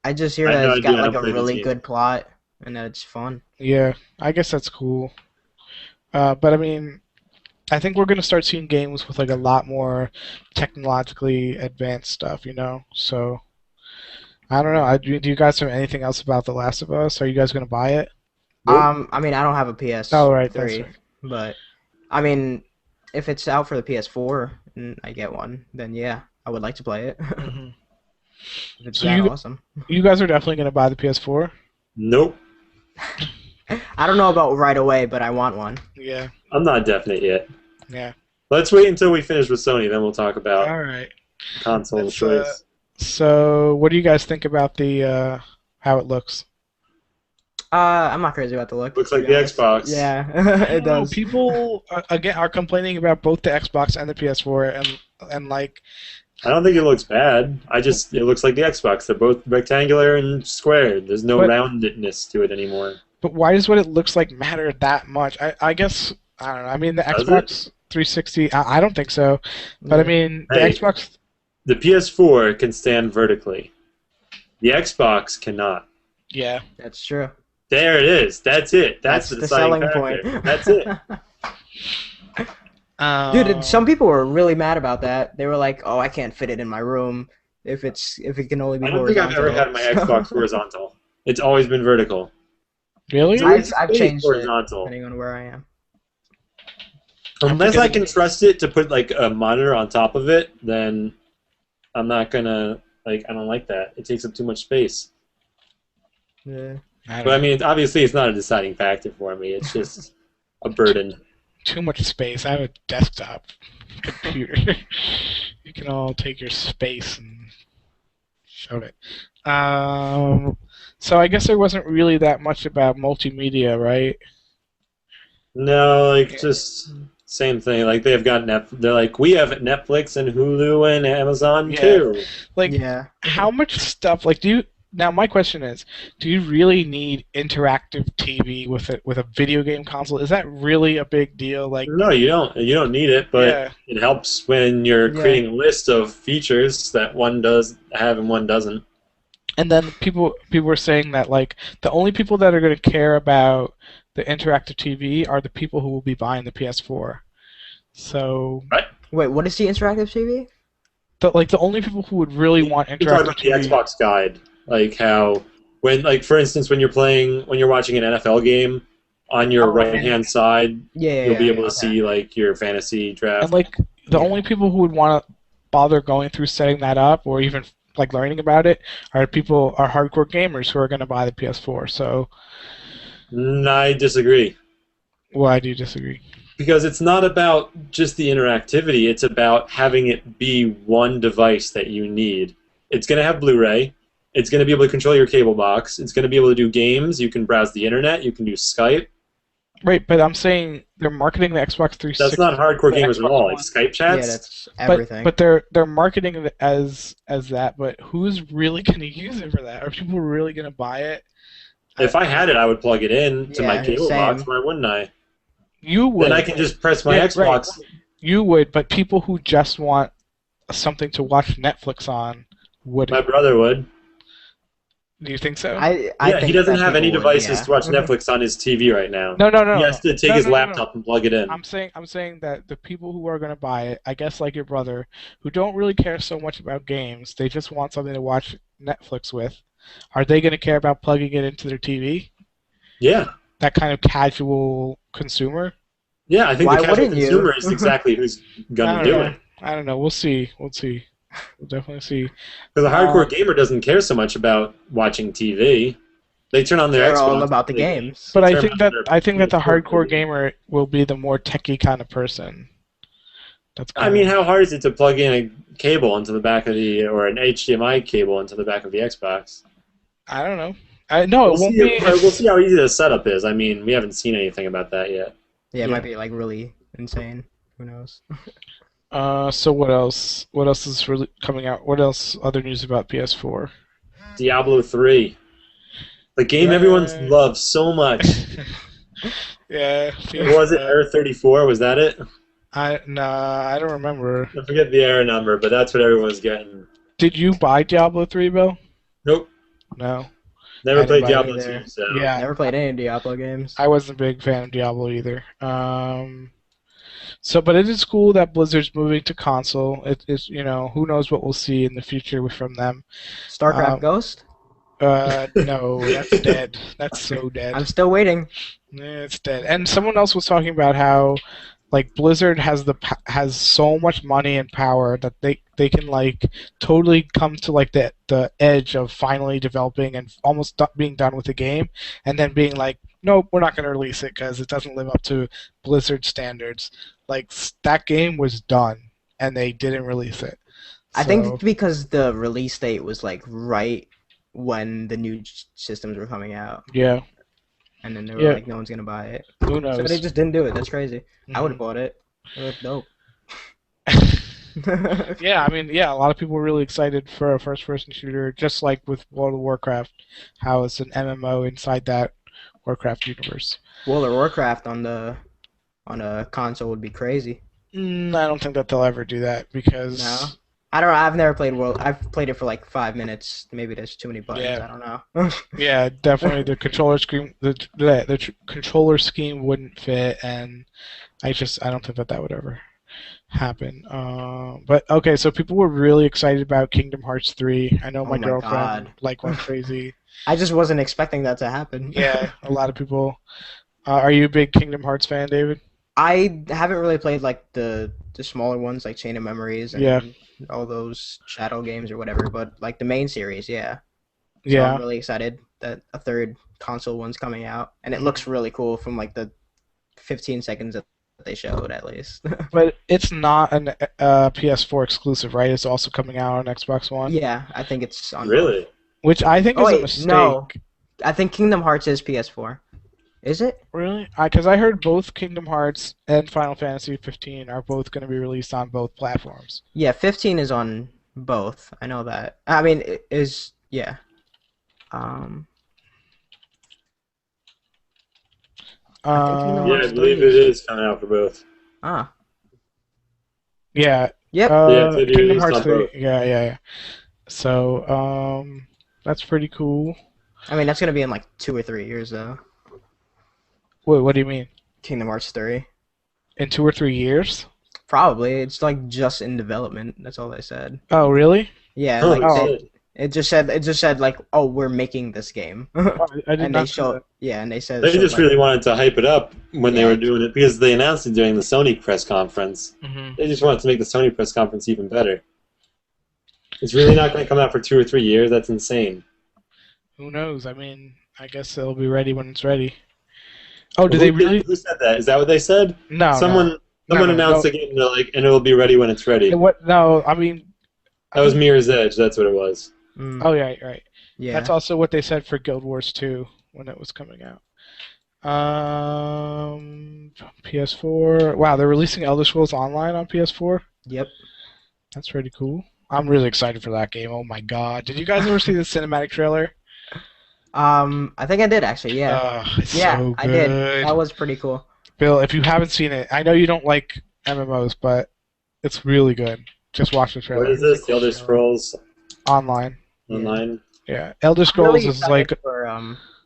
C: I just hear
B: I have
C: that
B: no
C: it's
B: idea.
C: got
B: I
C: like
B: don't
C: a
B: play this
C: really
B: game.
C: good plot and that it's fun.
A: Yeah, I guess that's cool. But I mean, I think we're gonna start seeing games with like a lot more technologically advanced stuff, you know. So I don't know. Do you guys have anything else about The Last of Us? Are you guys gonna buy it?
B: Nope.
C: I mean, I don't have a
A: Oh, right, that's
C: PS3,
A: right.
C: but I mean, if it's out for the PS4 and I get one, then yeah, I would like to play it.
A: Hmm.
C: If it's
A: So
C: that
A: you
C: awesome.
A: you guys are definitely gonna buy the PS4?
B: Nope.
C: I don't know about right away, but I want one.
A: Yeah,
B: I'm not definite yet.
A: yeah.
B: Let's wait until we finish with Sony, then we'll talk about
A: All right.
B: console
A: Let's,
B: choice.
A: so what do you guys think about the how it looks?
C: I'm not crazy about the look.
B: Looks
C: to
B: like
C: be
B: the
C: honest.
B: Xbox.
C: Yeah,
A: I
C: it
A: don't know.
C: does.
A: People again are complaining about both the Xbox and the PS4, and like,
B: I don't think it looks bad. It looks like the Xbox. They're both rectangular and square. There's no
A: but
B: roundedness to it anymore.
A: but why does what it looks like matter that much? I guess I don't know. I mean, the
B: Does it?
A: Xbox 360. I don't think so. But I mean, the
B: Hey.
A: Xbox.
B: The PS4 can stand vertically. The Xbox cannot.
A: Yeah.
C: That's true.
B: There it is. That's it. That's the
C: the
B: deciding
C: selling
B: factor.
C: point.
B: That's it.
C: Dude, some people were really mad about that. They were like, "Oh, I can't fit it in my room if it can only be
B: I don't think I've ever
C: horizontal."
B: had my Xbox horizontal. It's always been vertical.
A: Really?
B: It's always
C: I've
B: stayed
C: changed it
B: horizontal.
C: depending on where I am.
B: Unless I can trust it to put like a monitor on top of it, then I'm not gonna like. I don't like that. It takes up too much space.
C: Yeah.
A: I
B: But I
A: don't know.
B: mean, obviously, it's not a deciding factor for me. It's just a burden.
A: Too much space. I have a desktop computer. You can all take your space and shove it. So I guess there wasn't really that much about multimedia, right?
B: No, like
A: Yeah.
B: just same thing. Like they've got They're like, we have Netflix and Hulu and Amazon
A: Yeah.
B: too.
A: Like,
C: Yeah.
A: how much stuff? Like, now my question is, do you really need interactive TV with a video game console? Is that really a big deal? Like,
B: No, you don't. You don't need it, but
A: yeah.
B: it helps when you're
C: Yeah.
B: creating a list of features that one does have and one doesn't.
A: And then people were saying that like the only people that are going to care about the interactive TV are the people who will be buying the PS4. So
C: Wait, what is the interactive TV?
A: the only people who would really want
B: You talk
A: interactive
B: about the
A: TV.
B: Xbox guide, like how like for instance, when you're watching an NFL game, on your
C: Oh,
B: right hand side,
C: Yeah.
B: you'll be able to
C: okay.
B: see like your fantasy draft.
A: And like the
C: Yeah.
A: only people who would want to bother going through setting that up or even like learning about it are hardcore gamers who are going to buy the PS4. So
B: I disagree.
A: why do you disagree?
B: Because it's not about just the interactivity, it's about having it be one device that you need. It's going to have Blu-ray. It's going to be able to control your cable box. It's going to be able to do games. You can browse the internet. You can do Skype.
A: Right, but I'm saying they're marketing the Xbox 360.
B: That's not hardcore
A: the
B: gamers at
A: Xbox
B: all.
A: One.
B: Like Skype
C: Yeah,
B: chats.
C: that's everything.
A: But they're marketing it as that. But who's really going to use it for that? Are people really going to buy it?
B: If I had it, I would plug it in to my
C: Yeah,
B: cable
C: same.
B: box. Why wouldn't I?
A: You would.
B: Then I can just press my
A: Yeah,
B: Xbox.
A: right. You would, but people who just want something to watch Netflix on wouldn't.
B: My brother would.
A: Do you think so?
C: I
B: Yeah, he
C: think
B: doesn't
C: that
B: have any
C: people would,
B: devices
C: yeah.
B: to watch Netflix on his TV right now.
A: No.
B: He has to take
A: No,
B: his
A: no, no, no.
B: laptop and plug it in.
A: I'm saying that the people who are going to buy it, I guess like your brother, who don't really care so much about games, they just want something to watch Netflix with. Are they going to care about plugging it into their TV?
B: Yeah.
A: That kind of casual consumer?
B: Yeah, I think
C: Why
B: the casual
C: wouldn't you?
B: consumer is exactly who's going to do it.
A: I don't know. We'll see. We'll definitely see.
B: Because a hardcore gamer doesn't care so much about watching TV. They turn on their
C: They're
B: Xbox.
C: all about the games.
A: But I
B: They're
A: think
B: about
A: that
B: their
A: I think that the
B: PS4
A: hardcore
B: TV.
A: gamer will be the more techie kind of person. That's
B: I mean, how hard is it to plug in a cable into the back of or an HDMI cable into the back of the Xbox?
A: I don't know. No, it won't be.
B: We'll see how easy the setup is. I mean, we haven't seen anything about that yet.
C: Yeah, it
A: Yeah.
C: might be like really insane. Who knows?
A: So what else? What else is really coming out? What else? Other news about PS4?
B: Diablo 3. The game everyone's
A: Yeah.
B: loved so much.
A: Yeah.
B: What was it? Error 34? Was that it?
A: I don't remember.
B: I forget the error number, but that's what everyone's getting.
A: Did you buy Diablo 3, Bill?
B: Nope.
A: No.
B: Never
A: I didn't
B: played
A: buy it
B: Diablo
C: either.
B: 2, so.
A: Yeah,
C: Never played any Diablo games.
A: I wasn't a big fan of Diablo either. But it is cool that Blizzard's moving to console. It's who knows what we'll see in the future from them.
C: StarCraft
A: Um,
C: Ghost?
A: no, that's dead. That's so
C: I'm
A: dead.
C: still waiting.
A: Yeah, it's dead. And someone else was talking about how like Blizzard has so much money and power that they can like totally come to like the edge of finally developing and almost being done with the game, and then being like, nope, we're not going to release it because it doesn't live up to Blizzard standards. Like that game was done and they didn't release it.
C: I think
A: So
C: because the release date was like right when the new systems were coming out,
A: yeah,
C: and then they were
A: yeah.
C: like, no one's gonna buy it,
A: Who
C: so they
A: knows?
C: just didn't do it. That's crazy. I would have
A: Mhm.
C: bought it. It looked dope.
A: Yeah, I mean, yeah, a lot of people were really excited for a first-person shooter, just like with World of Warcraft, how it's an MMO inside that Warcraft universe.
C: World of Warcraft on a console would be crazy.
A: I don't think that they'll ever do that
C: No,
A: because,
C: I don't know. I've never played World. I've played it for like 5 minutes. Maybe there's too many buttons.
A: yeah,
C: I don't know.
A: yeah, definitely the controller scheme, the controller scheme wouldn't fit, and I don't think that would ever happen. But okay, so people were really excited about Kingdom Hearts 3. I know
C: Oh
A: my
C: my
A: girlfriend
C: god.
A: like went crazy.
C: I just wasn't expecting that to happen.
A: Yeah, a lot of people. Are you a big Kingdom Hearts fan, David?
C: I haven't really played like the smaller ones like Chain of Memories
A: Yeah,
C: and all those Shadow games or whatever, but like the main series, yeah. So I'm
A: yeah.
C: really excited that a third console one's coming out, and it
A: Mhm.
C: looks really cool from like the 15 seconds that they showed at least.
A: But it's not an PS4 exclusive, right? It's also coming out on Xbox One,
C: Yeah, I think it's on both.
B: Really?
A: which I think
C: Oh
A: is a
C: wait, no.
A: mistake.
C: I think Kingdom Hearts is PS4. Is it?
A: Really? Because I heard both Kingdom Hearts and Final Fantasy 15 are both going to be released on both platforms.
C: Yeah, 15 is on both. I know that. I mean, it is yeah. Um, I think Kingdom
B: Yeah,
A: Um,
B: I
C: Hearts 3
B: believe it
C: is.
B: is coming out for both.
C: Ah,
A: yeah,
C: yep.
B: Yeah, it's going to be
A: Kingdom
B: released
A: Hearts
B: on
A: 3.
B: both.
A: Yeah, yeah, yeah. So, that's pretty cool.
C: I mean, that's gonna be in like 2 or 3 years though.
A: Wait, what do you mean?
C: Kingdom Hearts 3.
A: In 2 or 3 years?
C: Probably. It's like just in development. That's all they said.
A: Oh, really?
C: Yeah, like
B: Holy
A: Oh,
B: shit.
C: it just said like, oh, we're making this game.
A: I did
C: And they
A: not know
C: show
A: that.
C: yeah, and they said
B: They just
C: like
B: really wanted to hype it up when they
C: yeah,
B: were doing it because they announced it during the Sony press conference.
A: Hmm.
B: They just wanted to make the Sony press conference even better. It's really not going to come out for 2 or 3 years. That's insane.
A: Who knows? I mean, I guess it'll be ready when it's ready. Oh, did
B: Well,
A: they really?
B: who said that? Is that what they said?
A: No, no,
B: Someone
A: no,
B: someone
A: no,
B: announced
A: no.
B: the game and they're like, and it'll be ready when it's ready.
A: What? No, I mean,
B: That was Mirror's Edge. That's what it was.
A: oh yeah, right. That's
C: yeah.
A: also what they said for Guild Wars 2 when it was coming out. PS4. Wow, they're releasing Elder Scrolls Online on PS4.
C: Yep.
A: That's pretty cool. I'm really excited for that game. Oh my god! Did you guys ever see the cinematic trailer?
C: I think I did actually. Yeah.
A: It's
C: Yeah,
A: so
C: I did. That
A: good.
C: was pretty cool.
A: Bill, if you haven't seen it, I know you don't like MMOs, but it's really good. Just watch the
B: What
A: trailer.
B: is
C: Really
B: this? The
C: cool
B: Elder
C: trailer.
B: Scrolls
A: Online.
C: Yeah.
B: Online?
A: Yeah. Elder
C: I'm really
A: Scrolls is
C: excited
A: like
C: for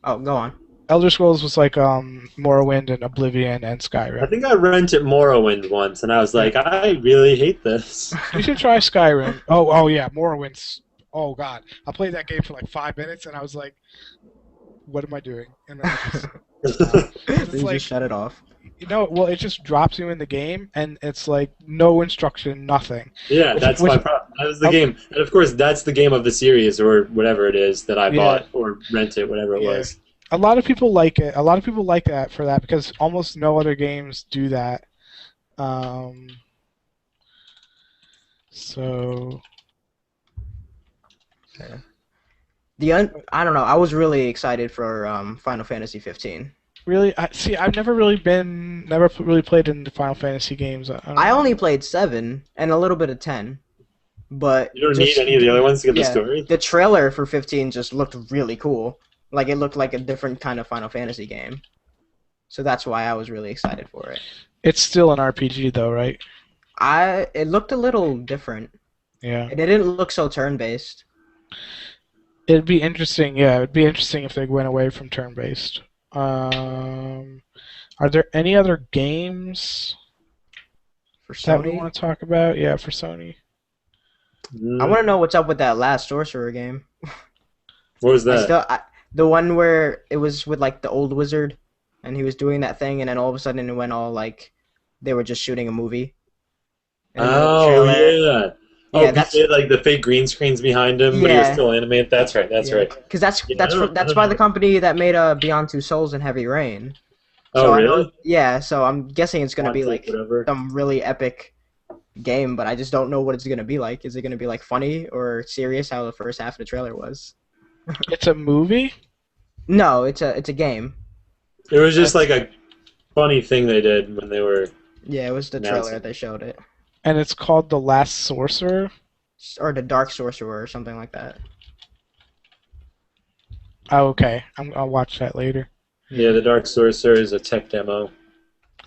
C: oh, go on.
A: Elder Scrolls was like Morrowind and Oblivion and
B: I
A: Skyrim.
B: think I rented Morrowind once, and I was like, I really hate this.
A: You should try Skyrim. Oh yeah, Morrowind's. Oh god, I played that game for like 5 minutes and I was like, what am I doing? And then I just stopped.
C: You
A: It's like
C: just shut it off.
A: well, it just drops you in the game and it's like no instruction, nothing.
B: Yeah,
A: Which,
B: that's
A: which
B: my problem. That was the
A: um,
B: game. And of course, that's the game of the series or whatever it is that I
A: yeah,
B: bought or rented, whatever it
A: yeah.
B: was.
A: A lot of people like it. A lot of people like that for that because almost no other games do that. Um, so
C: I don't know. I was really excited for Final Fantasy 15.
A: Really? See, I've never really played in the Final Fantasy games. I don't
C: I
A: know.
C: only played 7 and a little bit of 10, but
B: You don't need
C: just
B: any of the other ones to get the
C: yeah,
B: story.
C: the trailer for 15 just looked really cool. Like it looked like a different kind of Final Fantasy game. So that's why I was really excited for it.
A: It's still an RPG though, right?
C: It looked a little different.
A: Yeah.
C: It didn't look so turn-based.
A: It'd be interesting. Yeah, it'd be interesting if they went away from turn-based. Are there any other games
C: For
A: that we
C: Sony,
A: want to talk about? Yeah, for Sony.
C: I want to know what's up with that last Sorcerer game.
B: What was that?
C: The one where it was with like the old wizard, and he was doing that thing, and then all of a sudden it went all like they were just shooting a movie. And the
B: Oh
C: trailer,
B: yeah. Oh,
C: yeah,
B: because they had like the fake green screens behind him, but he was
C: yeah,
B: still animated. That's right. That's
C: yeah.
B: right.
C: Because that's
B: Yeah, I don't
C: that's by
B: know.
C: the company that made Beyond Two Souls and Heavy Rain.
B: Oh
C: So I know,
B: really?
C: yeah. So I'm guessing it's gonna be
B: Conflict,
C: like
B: whatever.
C: some really epic game, but I just don't know what it's gonna be like. Is it gonna be like funny or serious? How the first half of the trailer was.
A: It's a movie,
C: No, it's a game.
B: It was just like a funny thing they did when they were
C: Yeah, it was the
B: announcing.
C: trailer they showed it,
A: and it's called The Last Sorcerer.
C: or the Dark Sorcerer or something like that.
A: Oh, okay. I'll watch that later.
B: Yeah, the Dark Sorcerer is a tech demo.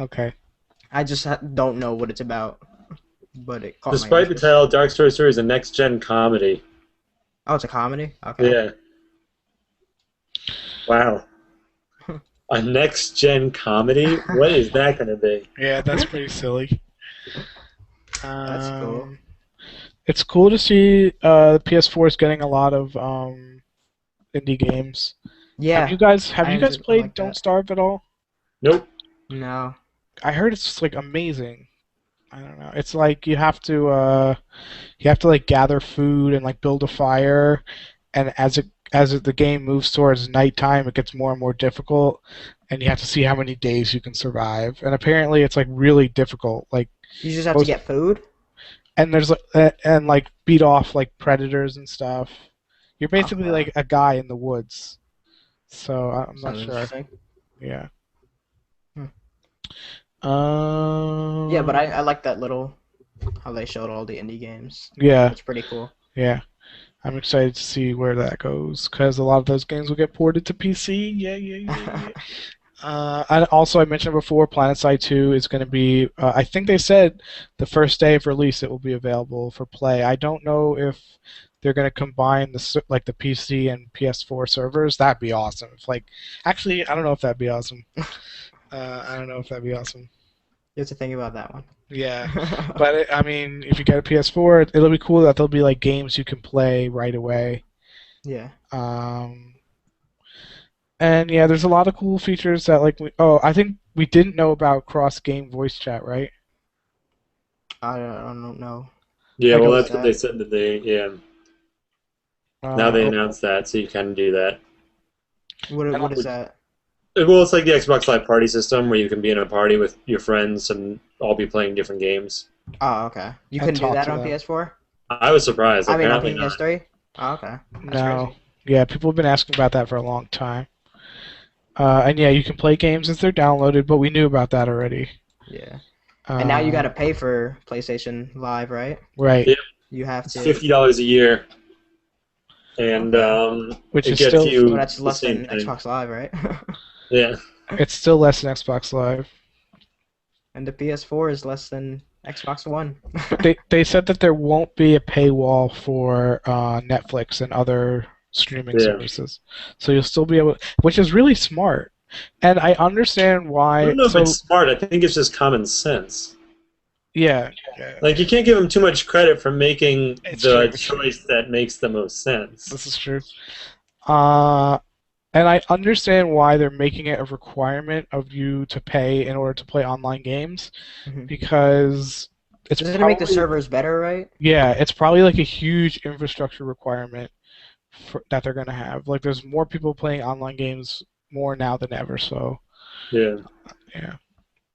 A: Okay.
C: I just don't know what it's about, but it caught my
B: Despite the
C: interest.
B: title, Dark Sorcerer is a next-gen comedy.
C: Oh, it's a comedy. Okay.
B: Yeah. Wow. A next-gen comedy? What is that going to be?
A: Yeah, that's pretty silly.
C: That's cool.
A: It's cool to see the PS4 is getting a lot of indie games.
C: Yeah.
A: Have you guys
C: I
A: played
C: like
A: Don't
C: that.
A: Starve at all?
B: Nope.
C: No.
A: I heard it's like amazing. I don't know. It's like you have to like gather food and like build a fire, and the game moves towards nighttime, it gets more and more difficult, and you have to see how many days you can survive. And apparently, it's like really difficult. Like,
C: You just have to get food?
A: and there's and like beat off like predators and stuff. You're basically like a guy in the woods. So I'm not
C: Sounds
A: sure.
C: interesting.
A: Yeah.
C: Hmm.
A: Yeah,
C: but I like that little how they showed all the indie games.
A: Yeah,
C: It's pretty cool.
A: yeah. I'm excited to see where that goes because a lot of those games will get ported to PC. Yeah, yeah, yeah, yeah. I mentioned before, Planetside 2 is going to be. I think they said the first day of release it will be available for play. I don't know if they're going to combine the PC and PS4 servers. That'd be awesome. Actually, I don't know if that'd be awesome. I don't know if that'd be awesome.
C: You have to think about that one.
A: Yeah, but I mean, if you get a PS4, it'll be cool that there'll be like games you can play right away.
C: Yeah.
A: And yeah, there's a lot of cool features that I think we didn't know about cross-game voice chat, right?
C: I don't know.
B: Yeah,
A: Like
B: well,
A: a-
B: that's what they said that now they announced that, so you can do that.
C: What is that?
B: Well, it's like the Xbox Live Party system where you can be in a party with your friends and all be playing different games.
C: Oh, okay. You
A: And
C: couldn't do
A: talk
C: that
A: to
C: on
A: them.
C: PS4?
B: I was surprised.
C: I mean, on
B: Apparently not.
C: PS3? Oh, okay. That's
A: No.
C: crazy.
A: Yeah, people have been asking about that for a long time. And yeah, you can play games as they're downloaded, but we knew about that already.
C: Yeah. And now you
A: Uh,
C: got to pay for PlayStation Live, right?
A: right,
B: Yeah.
C: You have
B: It's
C: to.
B: $50 a year, and
A: which
B: it
A: is
B: gets
A: still
B: you
C: Well, that's
B: the
C: less
B: same
C: than
B: thing.
C: Xbox Live, right?
B: Yeah.
A: it's still less than Xbox Live.
C: And the PS4 is less than Xbox One.
A: But they said that there won't be a paywall for Netflix and other streaming
B: Yeah.
A: services, so you'll still be able, which is really smart. And I understand
B: I
A: why.
B: don't know if
A: So
B: it's smart. I think it's just common sense.
A: yeah,
B: Like, you can't give them too much credit for making
A: It's
B: the
A: true.
B: choice that makes the most sense.
A: this is true. And I understand why they're making it a requirement of you to pay in order to play online games,
C: Mhm.
A: because it's
C: This is gonna make the
A: probably-
C: servers better, right?
A: Yeah, it's probably like a huge infrastructure requirement that they're gonna have. Like, there's more people playing online games more now than ever. So
B: Yeah.
A: yeah,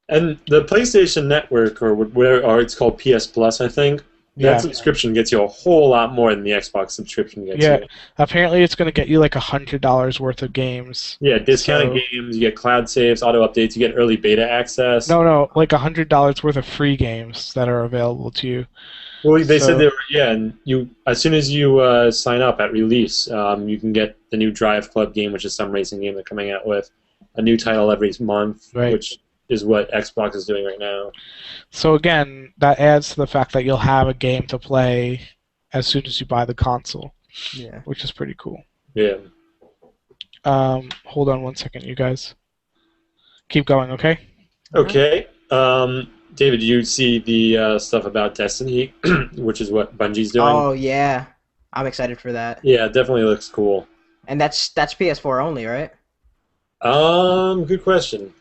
B: And the PlayStation Network, or it's called PS Plus, I think, That
A: Yeah,
B: subscription gets you a whole lot more than the Xbox subscription gets
A: yeah.
B: you.
A: Apparently, it's going to get you like $100 worth of games.
B: Yeah, discounted
A: So
B: games, you get cloud saves, auto updates, you get early beta access.
A: no, like $100 worth of free games that are available to you.
B: Well, they said
A: So
B: they were, yeah, and you as soon as you sign up at release, you can get the new Drive Club game, which is some racing game they're coming out with, a new title every month,
A: right.
B: which is what Xbox is doing right now.
A: So again, that adds to the fact that you'll have a game to play as soon as you buy the console,
C: Yeah.
A: which is pretty cool.
B: Yeah.
A: Hold on one second, you guys. Keep going, okay?
B: Okay. David, did you see the stuff about Destiny, which is what Bungie's doing?
C: Oh yeah, I'm excited for that.
B: Yeah, it definitely looks cool.
C: And that's PS4 only, right?
B: Good question.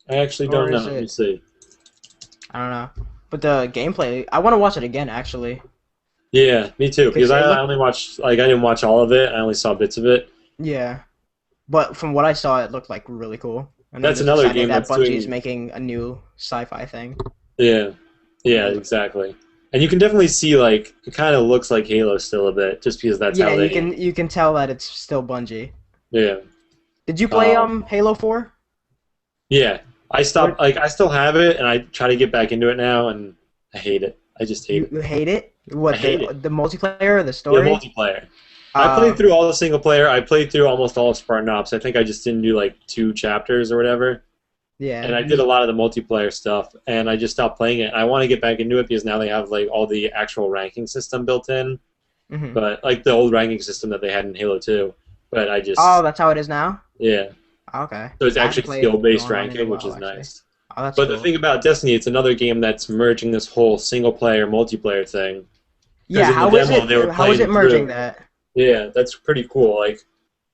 B: I actually don't
C: Or
B: know.
C: is
B: Let me
C: it?
B: see.
C: I don't know. But the gameplay, I want to watch it again actually.
B: Yeah, me too. Because
C: Because it
B: I
C: looked,
B: only watched, like, I didn't watch all of it. I only saw bits of it.
C: yeah. But from what I saw, it looked like really cool. And I'm
B: That's
C: just
B: another
C: excited
B: game
C: that
B: that's
C: Bungie is
B: doing.
C: making a new sci-fi thing.
B: Yeah, yeah, exactly. And you can definitely see, like, it kind of looks like Halo still a bit, just because that's
C: Yeah,
B: how they.
C: you can tell that it's still Bungie.
B: Yeah.
C: Did you play
B: Um,
C: Halo 4?
B: Yeah. I stopped. Like, I still have it, and I try to get back into it now, and I hate it. I just hate it.
C: You hate it? What
B: I hate it.
C: the multiplayer or the
B: The
C: story?
B: multiplayer. I played through all the single player. I played through almost all of Spartan Ops. I think I just didn't do like 2 chapters or whatever.
C: Yeah.
B: And I did a lot of the multiplayer stuff, and I just stopped playing it. I want to get back into it because now they have like all the actual ranking system built in,
C: Mhm.
B: but like the old ranking system that they had in Halo 2. But I just
C: Oh, that's how it is now?
B: yeah.
C: Okay.
B: So it's
C: I haven't
B: actually
C: played
B: skill-based
C: online in a
B: ranking, which
C: while,
B: is
C: actually.
B: nice.
C: Oh, that's
B: But
C: cool.
B: the thing about Destiny, it's another game that's merging this whole single-player multiplayer thing.
C: Yeah,
B: in the
C: how is
B: demo, they were
C: it? How is it
B: playing
C: merging
B: through.
C: that?
B: Yeah, that's pretty cool. Like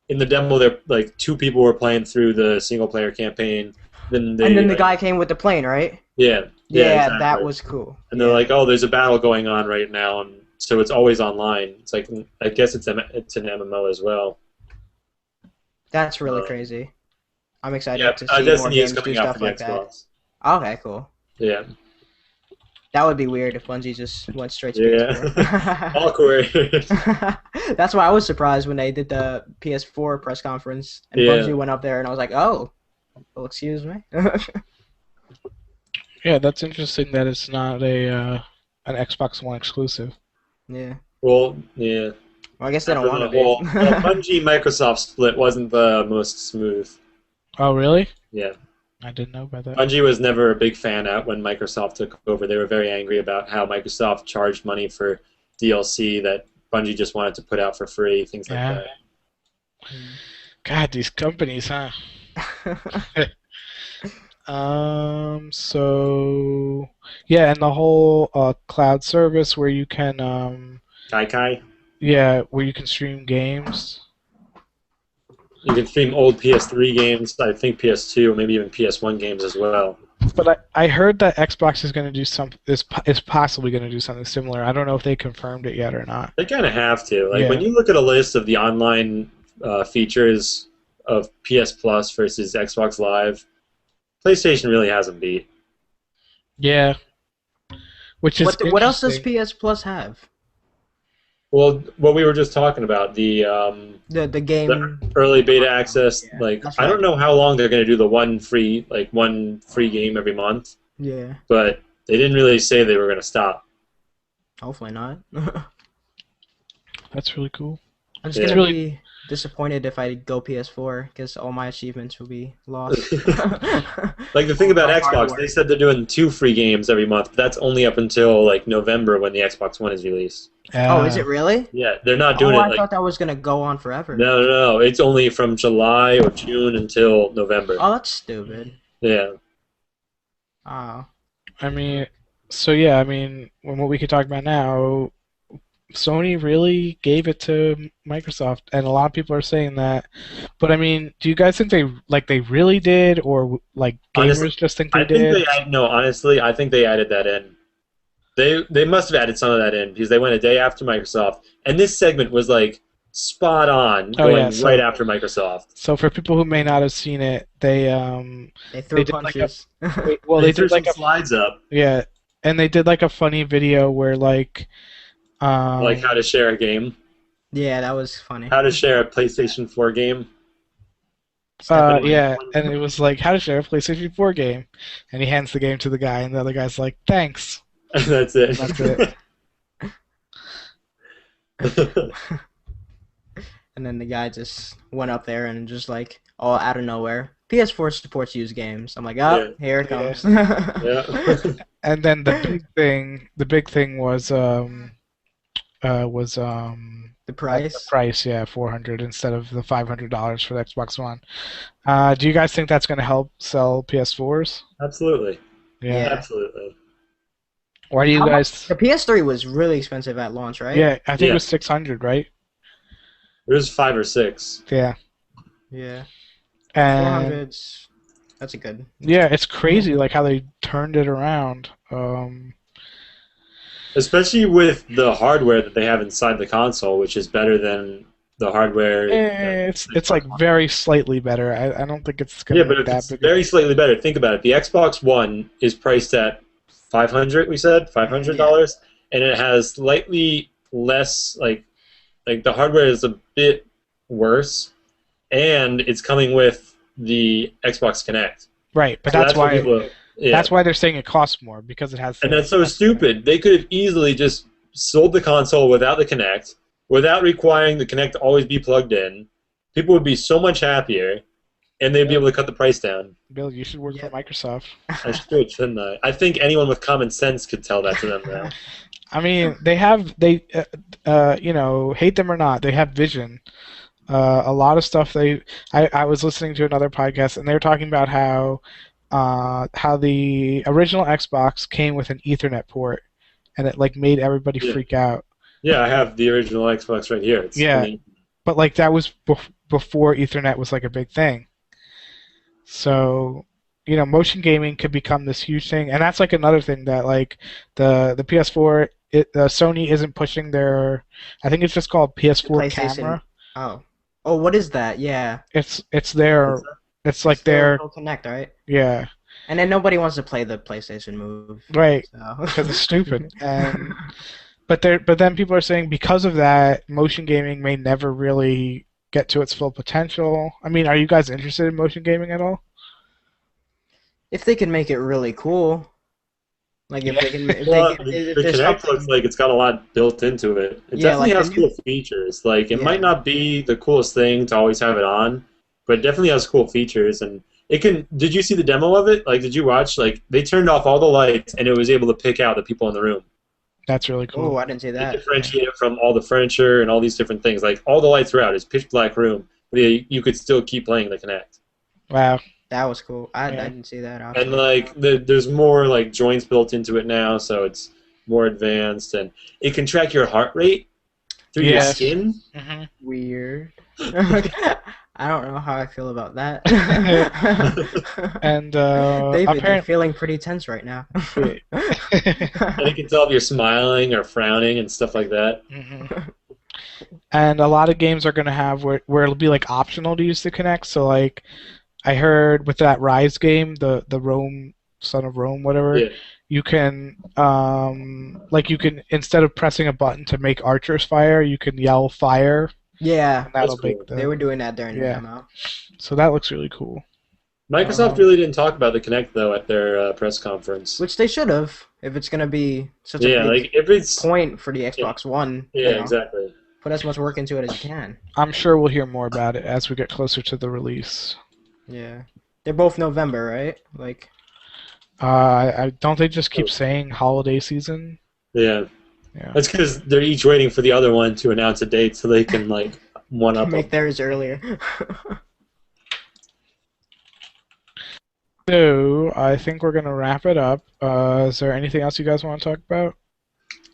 B: in the demo, they're like 2 people were playing through the single-player campaign. Then
C: And
B: they
C: then the
B: like
C: guy came with the plane, right?
B: yeah
C: Yeah,
B: exactly.
C: that was cool.
B: And they're
C: Yeah.
B: like, oh, there's a battle going on right now, and so it's always online. It's like I guess it's an MMO as well.
C: That's really
B: Um,
C: crazy. I'm excited
B: Yeah,
C: to see more
B: Destiny is
C: games do
B: coming out for
C: stuff
B: the
C: like that.
B: Xbox.
C: Okay, cool.
B: Yeah,
C: That would be weird if Bungie just went straight to
B: yeah,
C: PS4.
B: awkward.
C: That's why I was surprised when they did the PS4 press conference and
B: Yeah.
C: Bungie went up there and I was like, oh, well, excuse me.
A: Yeah, that's interesting that it's not an Xbox One exclusive.
C: Yeah.
B: Well, yeah.
C: Well, I guess they don't
B: After
C: want
B: the
C: to
B: whole
C: be.
B: Bungie Microsoft split wasn't the most smooth.
A: Oh, really?
B: Yeah.
A: I didn't know about that.
B: Bungie was never a big fan out when Microsoft took over. They were very angry about how Microsoft charged money for DLC that Bungie just wanted to put out for free, things like
A: Yeah.
B: that.
A: God, these companies, huh? So yeah, and the whole cloud service where you can
B: Kai.
A: where you can stream games.
B: You can stream old PS3 games, I think PS2, or maybe even PS1 games as well.
A: But I heard that Xbox is going to do is possibly going to do something similar. I don't know if they confirmed it yet or not.
B: They kind of have to. Like
A: Yeah.
B: when you look at a list of the online features of PS Plus versus Xbox Live, PlayStation really hasn't beat.
A: Yeah. Which is
C: What else does
A: interesting.
C: PS Plus have?
B: Well, what we were just talking about, the
C: The game.
B: early beta access,
C: Yeah,
B: like
C: that's
B: I don't
C: right.
B: know how long they're going to do the one free game every month,
C: Yeah.
B: but they didn't really say they were going to stop.
C: Hopefully not.
A: That's really cool.
C: I'm just
B: Yeah.
C: gonna
A: Really-
C: be disappointed if I go PS4 because all my achievements will be lost.
B: Like the thing about
C: My
B: Xbox,
C: hardware.
B: they said they're doing 2 free games every month, but that's only up until like November when the Xbox One is released.
C: Oh, is it really?
B: Yeah, they're not doing
C: Oh,
B: it
C: I
B: like
C: thought that was gonna go on forever.
B: no. It's only from July or June until November.
C: Oh, that's stupid.
B: Yeah.
C: Oh.
A: I mean, so yeah, I mean, what we could talk about now, Sony really gave it to Microsoft, and a lot of people are saying that. But I mean, do you guys think they really did, or like gamers
B: Honestly,
A: just think they
B: I think
A: did?
B: honestly, I think they added that in. They must have added some of that in because they went a day after Microsoft, and this segment was like spot on,
A: Oh,
B: going
A: yeah, so-
B: right after Microsoft.
A: So for people who may not have seen it, they
C: They threw
A: did like
C: punches.
A: well
B: they
A: they
B: threw
A: did like
B: some slides up.
A: yeah And they did like a funny video where
B: Like how to share a game,
C: Yeah, that was funny.
B: how to share a PlayStation 4 game. Step in my
A: yeah, and it was like how to share a PlayStation 4 game, and he hands the game to the guy, and the other guy's like, "Thanks."
B: And that's it.
A: That's it.
C: And then the guy just went up there and just like all out of nowhere. PS4 supports used games. I'm like, oh,
B: Yeah.
C: here it comes.
B: Yeah.
A: And then the big thing was
C: The price.
A: the price, yeah, 400 instead of the $500 for the Xbox One. Do you guys think that's going to help sell PS4s?
B: Absolutely.
A: Yeah.
B: Absolutely.
A: Why do you
C: How
A: guys?
C: The PS3 was really expensive at launch, right?
A: Yeah, I think it
B: Yeah.
A: was 600, right?
B: There's 5 or 6.
A: Yeah.
C: Yeah.
A: And
C: 400's that's a good.
A: yeah, it's crazy like how they turned it around.
B: Especially with the hardware that they have inside the console, which is better than the hardware.
A: It's like very slightly better. I don't think it's gonna
B: Yeah, but
A: make
B: if
A: that
B: it's
A: big.
B: very slightly better, think about it. The Xbox One is priced at $500. We said $500, and it has slightly less like the hardware is a bit worse, and it's coming with the Xbox Kinect.
A: Right, but
B: So
A: that's
B: what
A: why
B: people- yeah.
A: that's why they're saying it costs more because it has.
B: And that's so stupid. They could have easily just sold the console without the Kinect, without requiring the Kinect to always be plugged in. People would be so much happier, and they'd be able to cut the price down.
A: Bill, you should work for Microsoft.
B: I should, shouldn't I? I think anyone with common sense could tell that to them now.
A: I mean, you know, hate them or not, they have vision. A lot of stuff I was listening to another podcast, and they were talking about how the original Xbox came with an Ethernet port, and it like made everybody freak out.
B: Yeah, I have the original Xbox right here.
A: But like that was before Ethernet was like a big thing. So, you know, motion gaming could become this huge thing, and that's like another thing that like the PS4, Sony isn't pushing their. I think it's just called PS4 camera.
C: Oh, what is that? Yeah.
A: It's their. It's like their
C: Kinect, right?
A: Yeah.
C: And then nobody wants to play the PlayStation Move.
A: Right.
C: So.
A: Because it's stupid. And but then people are saying because of that, motion gaming may never really get to its full potential. I mean, are you guys interested in motion gaming at all?
C: If they can make it really cool. Like if they can.
B: The Kinect looks like it's got a lot built into it. It definitely has cool features. Like it might not be the coolest thing to always have it on, but it definitely has cool features. And it can. Did you see the demo of it? Like, did you watch? Like, they turned off all the lights, and it was able to pick out the people in the room.
A: That's really cool.
C: Oh, I didn't see that.
B: They differentiate it from all the furniture and all these different things. Like all the lights were out. It's pitch black room, but you could still keep playing the Kinect.
A: Wow.
C: That was cool. I didn't see that option.
B: And like there's more like joints built into it now, so it's more advanced, and it can track your heart rate through your skin.
A: Mm-hmm.
C: Weird. I don't know how I feel about that.
A: And
C: David, you're feeling pretty tense right now.
B: And it can tell if you're smiling or frowning and stuff like that.
A: Mm-hmm. And a lot of games are going to have where it'll be like optional to use the Kinect. So like I heard with that Rise game, the Rome, Son of Rome, whatever, you can you can instead of pressing a button to make archers fire, you can yell fire.
C: Yeah,
A: and that'll make
C: they were doing that during the demo.
A: So that looks really cool.
B: Microsoft really didn't talk about the Kinect though at their press conference,
C: which they should have if it's gonna be such a big
B: if it's
C: point for the Xbox One.
B: Exactly.
C: Put as much work into it as you can.
A: I'm sure we'll hear more about it as we get closer to the release.
C: Yeah, they're both November, right? Like,
A: don't they just keep saying holiday season?
B: Yeah. That's because they're each waiting for the other one to announce a date so they can like one up.
C: Make theirs earlier.
A: So I think we're gonna wrap it up. Is there anything else you guys want to talk about?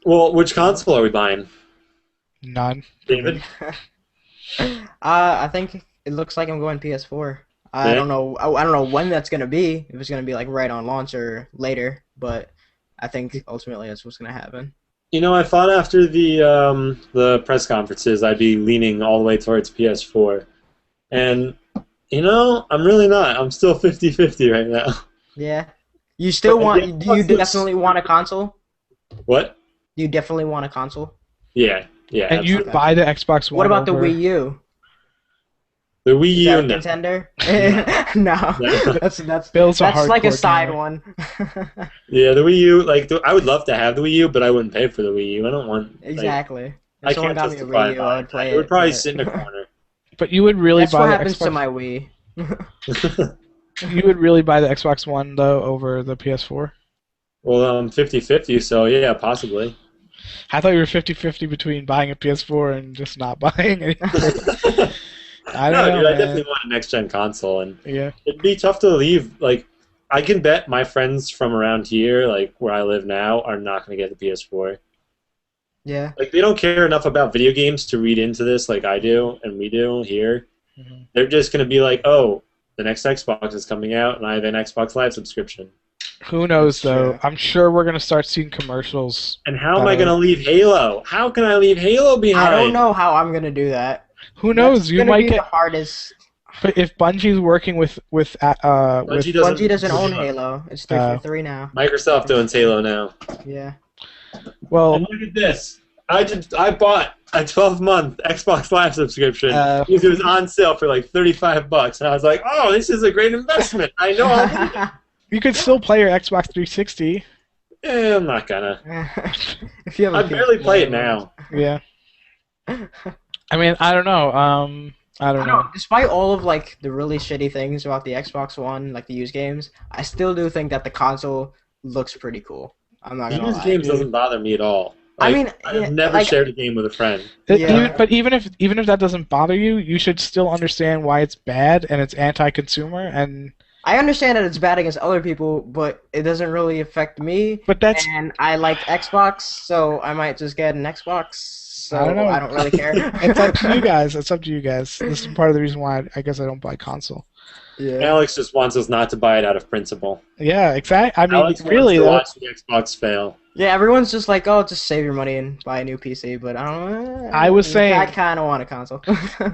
B: Well, which console are we buying?
A: None.
B: David?
C: I think it looks like I'm going PS4. I don't know. I don't know when that's gonna be. If it's gonna be like right on launch or later, but I think ultimately that's what's gonna happen.
B: You know, I thought after the press conferences I'd be leaning all the way towards PS4, and you know I'm really not. I'm still 50-50 right now.
C: Yeah, You still
B: But
C: want?
B: the
C: Do you
B: Xbox looks-
C: definitely want a console?
B: What?
C: Do you definitely want a console?
B: Yeah, yeah,
A: And you
B: absolutely.
A: buy the Xbox
C: What
A: One
C: about the
A: over.
C: Wii U?
B: The Wii
C: Is
B: U,
C: that a
B: no.
C: contender?
B: No.
C: No, that's
A: Bill's a
C: like a
A: hardcore
C: side
A: gamer.
C: one.
B: Yeah, the Wii U, like, I would love to have the Wii U, but I wouldn't pay for the Wii U. I don't want, like,
C: Exactly.
B: I
C: If someone
B: can't
C: got me a
B: justify
C: Wii U, I
B: buying
C: would
B: that.
C: play
B: It would
C: it.
B: probably
C: but-
B: sit in a corner.
A: But you would really
C: That's
A: buy
C: what
A: the
C: happens to
A: Xbox.
C: my Wii.
A: You would really buy the Xbox One though over the PS4.
B: Well, 50-50, so yeah, possibly.
A: I thought you were 50-50 between buying a PS4 and just not buying anything. I don't
B: No,
A: know,
B: dude, I
A: man.
B: definitely want a next-gen console, and
A: Yeah.
B: it'd be tough to leave. Like, I can bet my friends from around here, like where I live now, are not going to get the PS4.
C: Yeah.
B: Like, they don't care enough about video games to read into this like I do and we do here.
A: Mhm.
B: They're just going to be like, oh, the next Xbox is coming out, and I have an Xbox Live subscription.
A: Who knows
C: That's
A: though?
C: true.
A: I'm sure we're gonna start seeing commercials.
B: And how am I going to leave Halo? How can I leave Halo behind?
C: I don't know how I'm gonna do that.
A: Who knows?
C: That's
A: You
C: gonna
A: might
C: be
A: get.
C: the hardest.
A: But if Bungie's working with
B: Bungie doesn't,
C: Bungie doesn't own Halo. It's 343 now.
B: Microsoft owns Halo now.
C: Yeah.
A: well,
B: And look at this. I bought a 12-month Xbox Live subscription because it was on sale for like $35, and I was like, "Oh, this is a great investment. I know I'll need it."
A: you could still play your Xbox 360.
B: I'm not gonna.
C: If you have a
B: I barely
C: PS4,
B: play it now.
A: Yeah. I mean, I don't know. I don't know.
C: Despite all of like the really shitty things about the Xbox One, like the used games, I still do think that the console looks pretty cool. I'm not gonna
B: Used
C: lie.
B: games doesn't bother me at all.
C: I
B: Like,
C: mean,
B: I've
C: yeah,
B: never
C: like-
B: shared a game with a friend.
C: Yeah.
A: But even if that doesn't bother you, you should still understand why it's bad and it's anti-consumer and.
C: I understand that it's bad against other people, but it doesn't really affect me.
A: But that's
C: And I like Xbox, so I might just get an Xbox. So
A: I don't know.
C: I don't really care.
A: it's up to you guys. It's up to you guys. This is part of the reason why I guess I don't buy console.
C: Yeah.
B: Alex just wants us not to buy it out of principle.
A: Yeah, exactly. I mean,
B: Alex
A: really
B: wants to
A: though.
B: watch the Xbox fail.
C: Yeah, everyone's just like, oh, just save your money and buy a new PC, but I don't know.
A: I was saying-
C: I kind of want a console.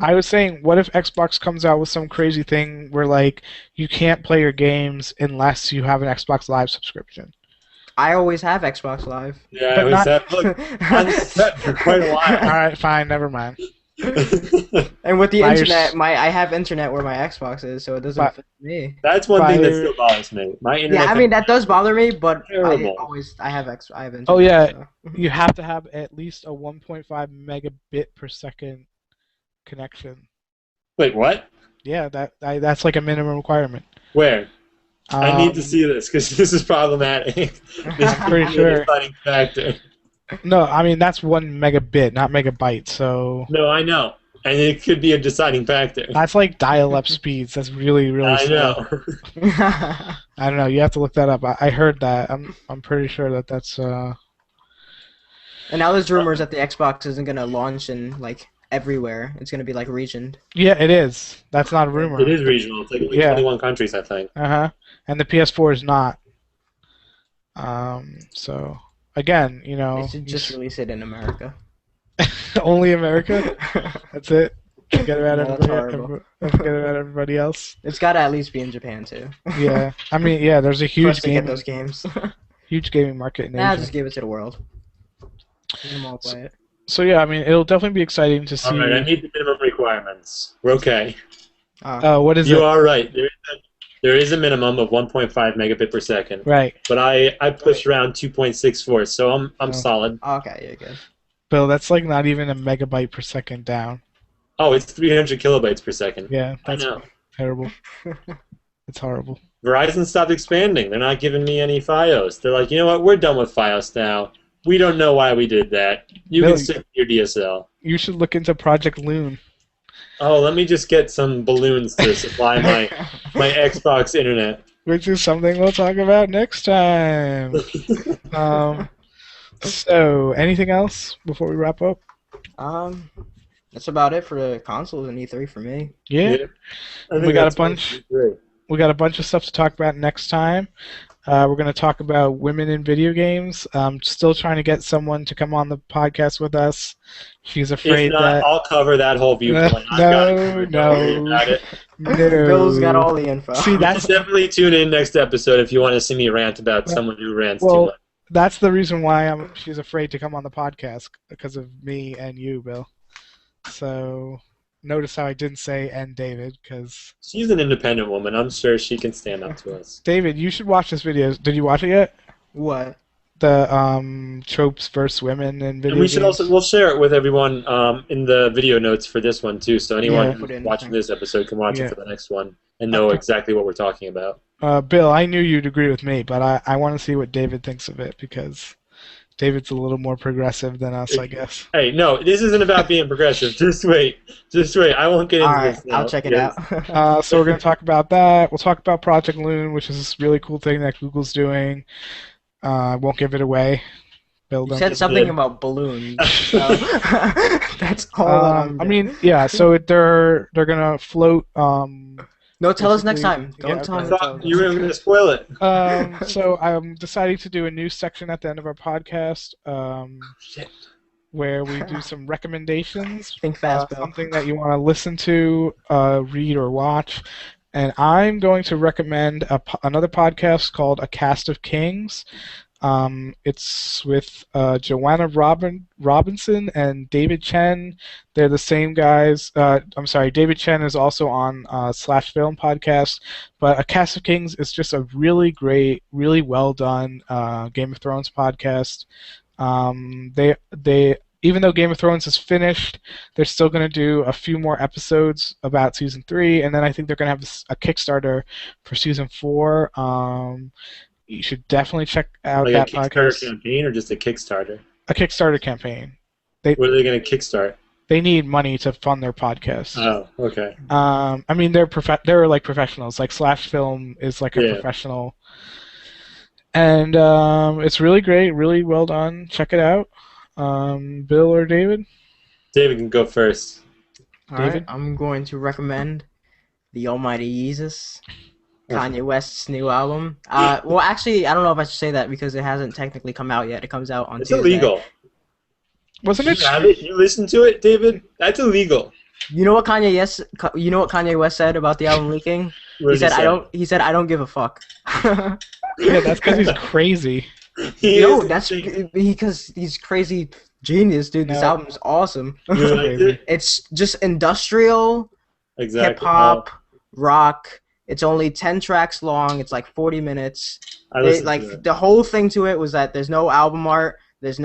A: I was saying, what if Xbox comes out with some crazy thing where like you can't play your games unless you have an Xbox Live subscription?
C: I always have Xbox Live.
B: Yeah,
A: But
B: it was
A: not-
B: that. Look, I was set for quite a
A: All
B: while.
A: right, fine, never mind.
C: And with the
A: Buy your
C: internet, I have internet where my Xbox is, so it doesn't
A: But-
C: affect me.
B: That's one thing that
A: Fire-
B: still bothers me. My internet.
C: Yeah, I mean that does bother me, but
B: Terrible.
C: I have internet.
A: Oh, yeah.
C: so.
A: You have to have at least a 1.5 megabit per second connection.
B: Wait, what?
A: Yeah, that's like a minimum requirement.
B: Where? I need to
A: Um,
B: see this because this is problematic. This
A: I'm pretty
B: could be
A: sure.
B: a deciding factor.
A: No, I mean that's 1 megabit, not megabyte. So
B: No, I know, and it could be a deciding factor.
A: that's like dial-up speeds. That's really, really
B: I
A: slow.
B: know.
A: I don't know. You have to look that up. I heard that. I'm pretty sure that that's.
C: And now there's rumors that the Xbox isn't gonna launch in like everywhere. It's gonna be like regioned.
A: Yeah, it is. That's not a rumor.
B: It is regional. It's like only
A: Yeah.
B: 21 countries, I think.
A: And the PS4 is not. So again, you know,
C: They should just release it in America.
A: only America. That's it. Forget about
C: No, that's
A: everybody.
C: horrible.
A: Forget about everybody else.
C: It's gotta at least be in Japan too.
A: Yeah, I mean, yeah. There's a
C: For us
A: huge
C: to get
A: gaming,
C: those games.
A: huge gaming market in
C: Nah,
A: Asia.
C: just give it to the world. Let them all play it.
A: So yeah, I mean, it'll definitely be exciting to see.
B: All right, I need the minimum requirements. We're okay.
A: What is
B: You
A: it?
B: are right. There is a minimum of 1.5 megabit per second,
A: Right,
B: but I pushed around 2.64, so I'm
A: Oh.
B: solid.
C: Okay, yeah, good.
A: Bill. That's like not even a megabyte per second down.
B: Oh, it's 300 kilobytes per second.
A: Yeah,
B: I
A: that's
B: know.
A: terrible. It's horrible.
B: Verizon stopped expanding. They're not giving me any FiOS. They're like, you know what? We're done with FiOS now. We don't know why we did that. You
A: Bill,
B: can stick with your DSL.
A: You should look into Project Loon.
B: Oh, let me just get some balloons to supply my Xbox internet.
A: Which is something we'll talk about next time. So, anything else before we wrap up?
C: That's about it for the consoles and E3 for me.
A: Yeah,
B: I think
A: We got a
B: that's
A: bunch.
B: great.
A: we got a bunch of stuff to talk about next time. We're going to talk about women in video games. I'm still trying to get someone to come on the podcast with us. She's
B: If
A: afraid
B: not,
A: that.
B: I'll cover that whole viewpoint. I've got it covered. Don't worry about it.
C: Bill's got
A: No.
C: all the info.
A: See, that's
B: Definitely tune in next episode if you want to see me rant about someone who rants too much.
A: That's the reason why she's afraid to come on the podcast, because of me and you, Bill. So notice how I didn't say "and David," because
B: She's an independent woman. I'm sure she can stand up to us.
A: David, you should watch this video. Did you watch it yet?
C: What?
A: The Tropes versus women in video
B: And we should
A: games?
B: we'll share it with everyone in the video notes for this one too, so anyone
A: Yeah.
B: who's watching this episode can watch
A: Yeah.
B: it for the next one and know exactly what we're talking about.
A: Bill, I knew you'd agree with me, but I want to see what David thinks of it, because David's a little more progressive than us, I guess.
B: Hey, no, this isn't about being progressive. Just wait. I won't get into
C: Alright,
B: this now.
C: I'll check it
B: Yes.
C: out.
A: So we're going to talk about that. We'll talk about Project Loon, which is this really cool thing that Google's doing. I won't give it away. Bill,
C: You
A: don't
C: said
A: give
C: something
A: it
C: about balloons. So that's all that I'm
A: I
C: doing.
A: mean, yeah. So they're gonna float.
C: No, tell us next time.
A: basically-
C: Don't
A: yeah,
C: tell
B: I
C: me.
B: thought you were going to spoil it.
A: So I'm deciding to do a new section at the end of our podcast,
B: Shit.
A: where we do some recommendations,
C: Think fast, Bill.
A: something that you want to listen to, read, or watch. And I'm going to recommend another podcast called A Cast of Kings. It's with Joanna Robinson and David Chen. They're the same guys. I'm sorry, David Chen is also on Slash Film podcast. But A Cast of Kings is just a really great, really well done Game of Thrones podcast. They even though Game of Thrones is finished, they're still going to do a few more episodes about season 3, and then I think they're going to have a Kickstarter for season 4. You should definitely check out
B: Like
A: that
B: a Kickstarter
A: podcast.
B: campaign or just a Kickstarter?
A: A Kickstarter campaign.
B: What are they going to kickstart?
A: They need money to fund their podcast.
B: Oh, okay.
A: I mean, they're like professionals. Like Slash Film is like a
B: Yeah.
A: professional, and it's really great, really well done. Check it out. Bill or David?
B: David can go first.
C: Alright,
A: David?
C: I'm going to recommend the Almighty Yeezus, Kanye West's new album. Well, actually, I don't know if I should say that because it hasn't technically come out yet. It comes out on
B: It's
C: Tuesday.
B: illegal.
A: Wasn't it?
B: You have it? You listen to it, David? That's illegal.
C: You know what Kanye West said about the album leaking?
B: What
C: He
B: did
C: said,
B: say?
C: He said, I don't give a fuck.
A: Yeah, that's because he's crazy.
B: He
C: No,
B: is
C: that's
B: insane.
C: because he's crazy genius, dude. This
A: No.
C: album's awesome.
B: You liked it?
C: It's just industrial,
B: Exactly.
C: hip hop, rock. It's only 10 tracks long. It's like 40 minutes.
B: I listened
C: Like
B: to it.
C: the whole thing to it was that there's no album art. There's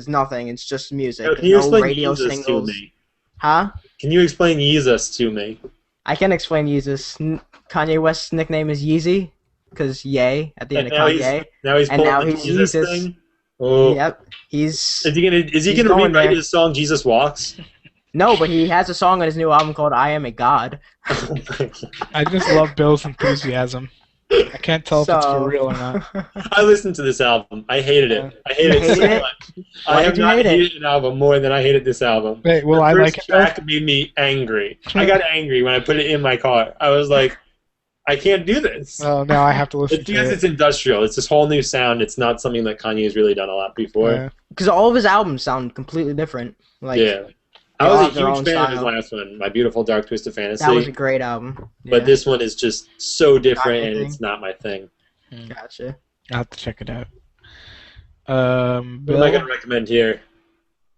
C: nothing. It's just music.
B: Yo, can you
C: no
B: explain
C: radio
B: Yeezus
C: singles.
B: to me?
C: Huh?
B: Can you explain Yeezus to me?
C: I can explain Yeezus. Kanye West's nickname is Yeezy, because yay at the end
B: And
C: of Kanye.
B: now he's
C: And
B: pulling
C: now
B: the
C: he's
B: Jesus
C: Yeezus.
B: thing. Oh,
C: Yep.
B: is he gonna
C: he's
B: rewrite
C: going there.
B: his song "Jesus Walks"?
C: No, but he has a song on his new album called "I Am a God."
B: Oh my God.
A: I just love Bill's enthusiasm. I can't tell if it's
C: So-
A: for real or not.
B: I listened to this album. I hated it. I hated
C: You
B: it so
C: hated it?
B: much.
C: Why
B: I have
C: did you
B: not
C: hate it?
B: hated an album more than I hated this album.
A: Wait, will
B: the
A: I
B: first
A: like it? Though?
B: track made me angry. I got angry when I put it in my car. I was like, I can't do this.
A: Oh, now I have to listen
B: It's
A: to
B: because
A: it.
B: it's industrial. It's this whole new sound. It's not something that Kanye has really done a lot before.
A: Yeah.
C: Because all of his albums sound completely different. Like
B: Yeah. I
C: they all
B: was a
C: have their
B: huge
C: own
B: fan of his
C: style.
B: last one, My Beautiful Dark Twisted Fantasy.
C: that was a great album.
B: But
C: Yeah,
B: this one is just so different,
C: Not your
B: and
C: thing.
B: it's not my thing.
C: gotcha.
A: I'll have to check it out.
B: What am
A: Bill,
B: I going to recommend here?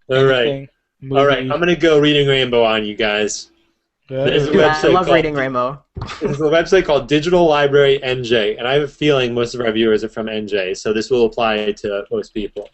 B: All right.
A: anything?
B: All right.
A: Movie?
B: I'm going to go Reading Rainbow on you guys. There's a
C: Dude, I
B: website
C: love
B: called-
C: reading Rainbow.
B: There's a website called Digital Library NJ, and I have a feeling most of our viewers are from NJ, so this will apply to most people.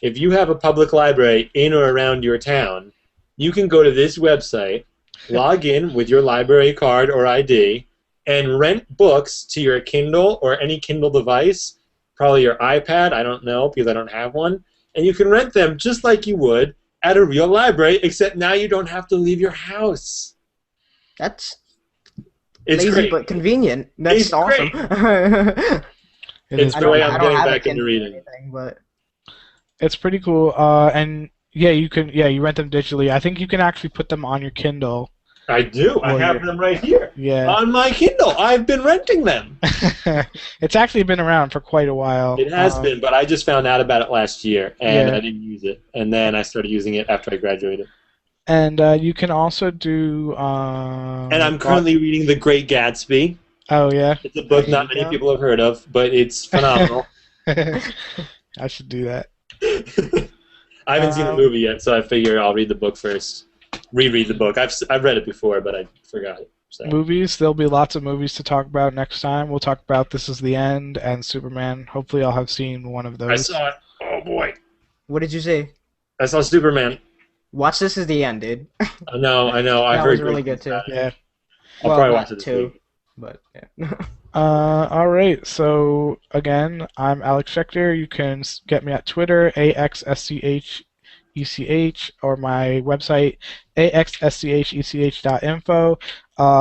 B: If you have a public library in or around your town, you can go to this website, log in with your library card or ID, and rent books to your Kindle or any Kindle device, probably your iPad, I don't know because I don't have one, and you can rent them just like you would at a real library, except now you don't have to leave your house.
C: That's
B: It's
C: lazy
B: great.
C: but convenient. That's
B: It's
C: awesome.
B: It's
A: I
B: the
A: don't-
B: way
A: I
B: I'm
A: don't
B: getting
C: have a
B: back into
C: Kindle or
B: reading.
C: anything, but
A: It's pretty cool. And yeah, you rent them digitally. I think you can actually put them on your Kindle.
B: I do. I have them right here.
A: Yeah.
B: On my Kindle. I've been renting them.
A: It's actually been around for quite a while.
B: It has been, but I just found out about it last year, and
A: Yeah.
B: I didn't use it. And then I started using it after I graduated.
A: And you can also do.
B: And I'm currently reading The Great Gatsby.
A: Oh yeah.
B: It's a book not many people have heard of, but it's phenomenal.
A: I should do that.
B: I haven't seen the movie yet, so I figure I'll read the book first. Reread the book. I've read it before, but I forgot it. So.
A: Movies. There'll be lots of movies to talk about next time. We'll talk about This Is the End and Superman. Hopefully, I'll have seen one of those.
B: I saw it. Oh boy.
C: What did you see?
B: I saw Superman.
C: Watch This Is the End, dude.
B: I know. I
C: That
B: heard
C: was really good too.
A: Yeah.
B: I'll probably watch it this week.
C: But yeah.
A: All right. So again, I'm Alex Schechter. You can get me at Twitter, AXSCHECH, or my website, axschech.info.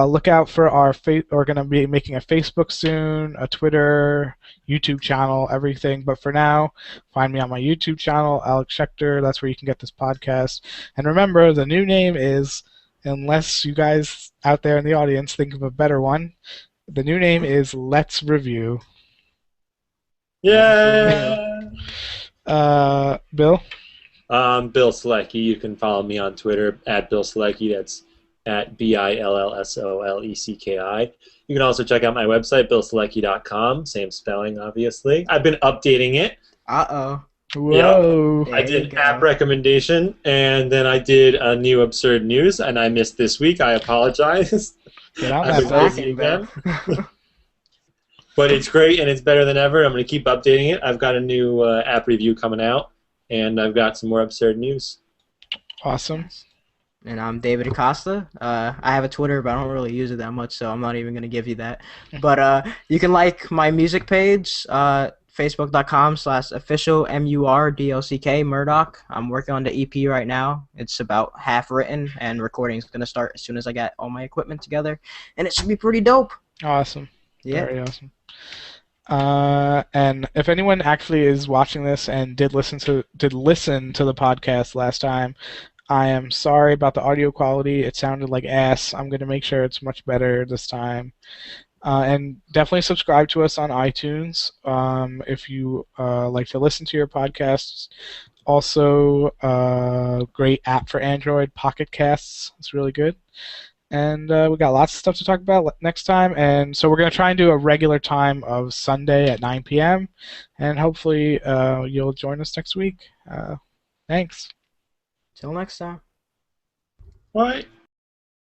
A: Look out for our we're going to be making a Facebook soon, a Twitter, YouTube channel, everything. But for now, find me on my YouTube channel, Alex Schechter. That's where you can get this podcast. And remember, the new name is, unless you guys out there in the audience think of a better one, the new name is Let's Review.
B: Yeah.
A: Bill?
B: Bill Selecki. You can follow me on Twitter at Bill Selecki. That's at BILLSOLECKI. You can also check out my website, billselecki.com. Same spelling, obviously. I've been updating it.
C: Uh-oh.
A: Whoa.
B: Yep. I did an app recommendation, and then I did a new absurd news, and I missed this week. I apologize.
A: Get out
B: I've been lazy again. But it's great, and it's better than ever. I'm going to keep updating it. I've got a new app review coming out, and I've got some more absurd news.
A: Awesome.
C: And I'm David Acosta. I have a Twitter, but I don't really use it that much, so I'm not even going to give you that. But you can like my music page, facebook.com/official MURDLCK Murdoch. I'm working on the EP right now. It's about half written, and recording is going to start as soon as I get all my equipment together. And it should be pretty dope.
A: Awesome.
C: Yeah.
A: Very awesome. And if anyone actually is watching this and did listen to the podcast last time, I am sorry about the audio quality. It sounded like ass. I'm going to make sure it's much better this time. And definitely subscribe to us on iTunes if you like to listen to your podcasts. Also, great app for Android, Pocket Casts. It's really good. And we got lots of stuff to talk about next time. And so we're going to try and do a regular time of Sunday at 9 p.m. And hopefully you'll join us next week. Thanks.
C: Till next time.
B: Bye.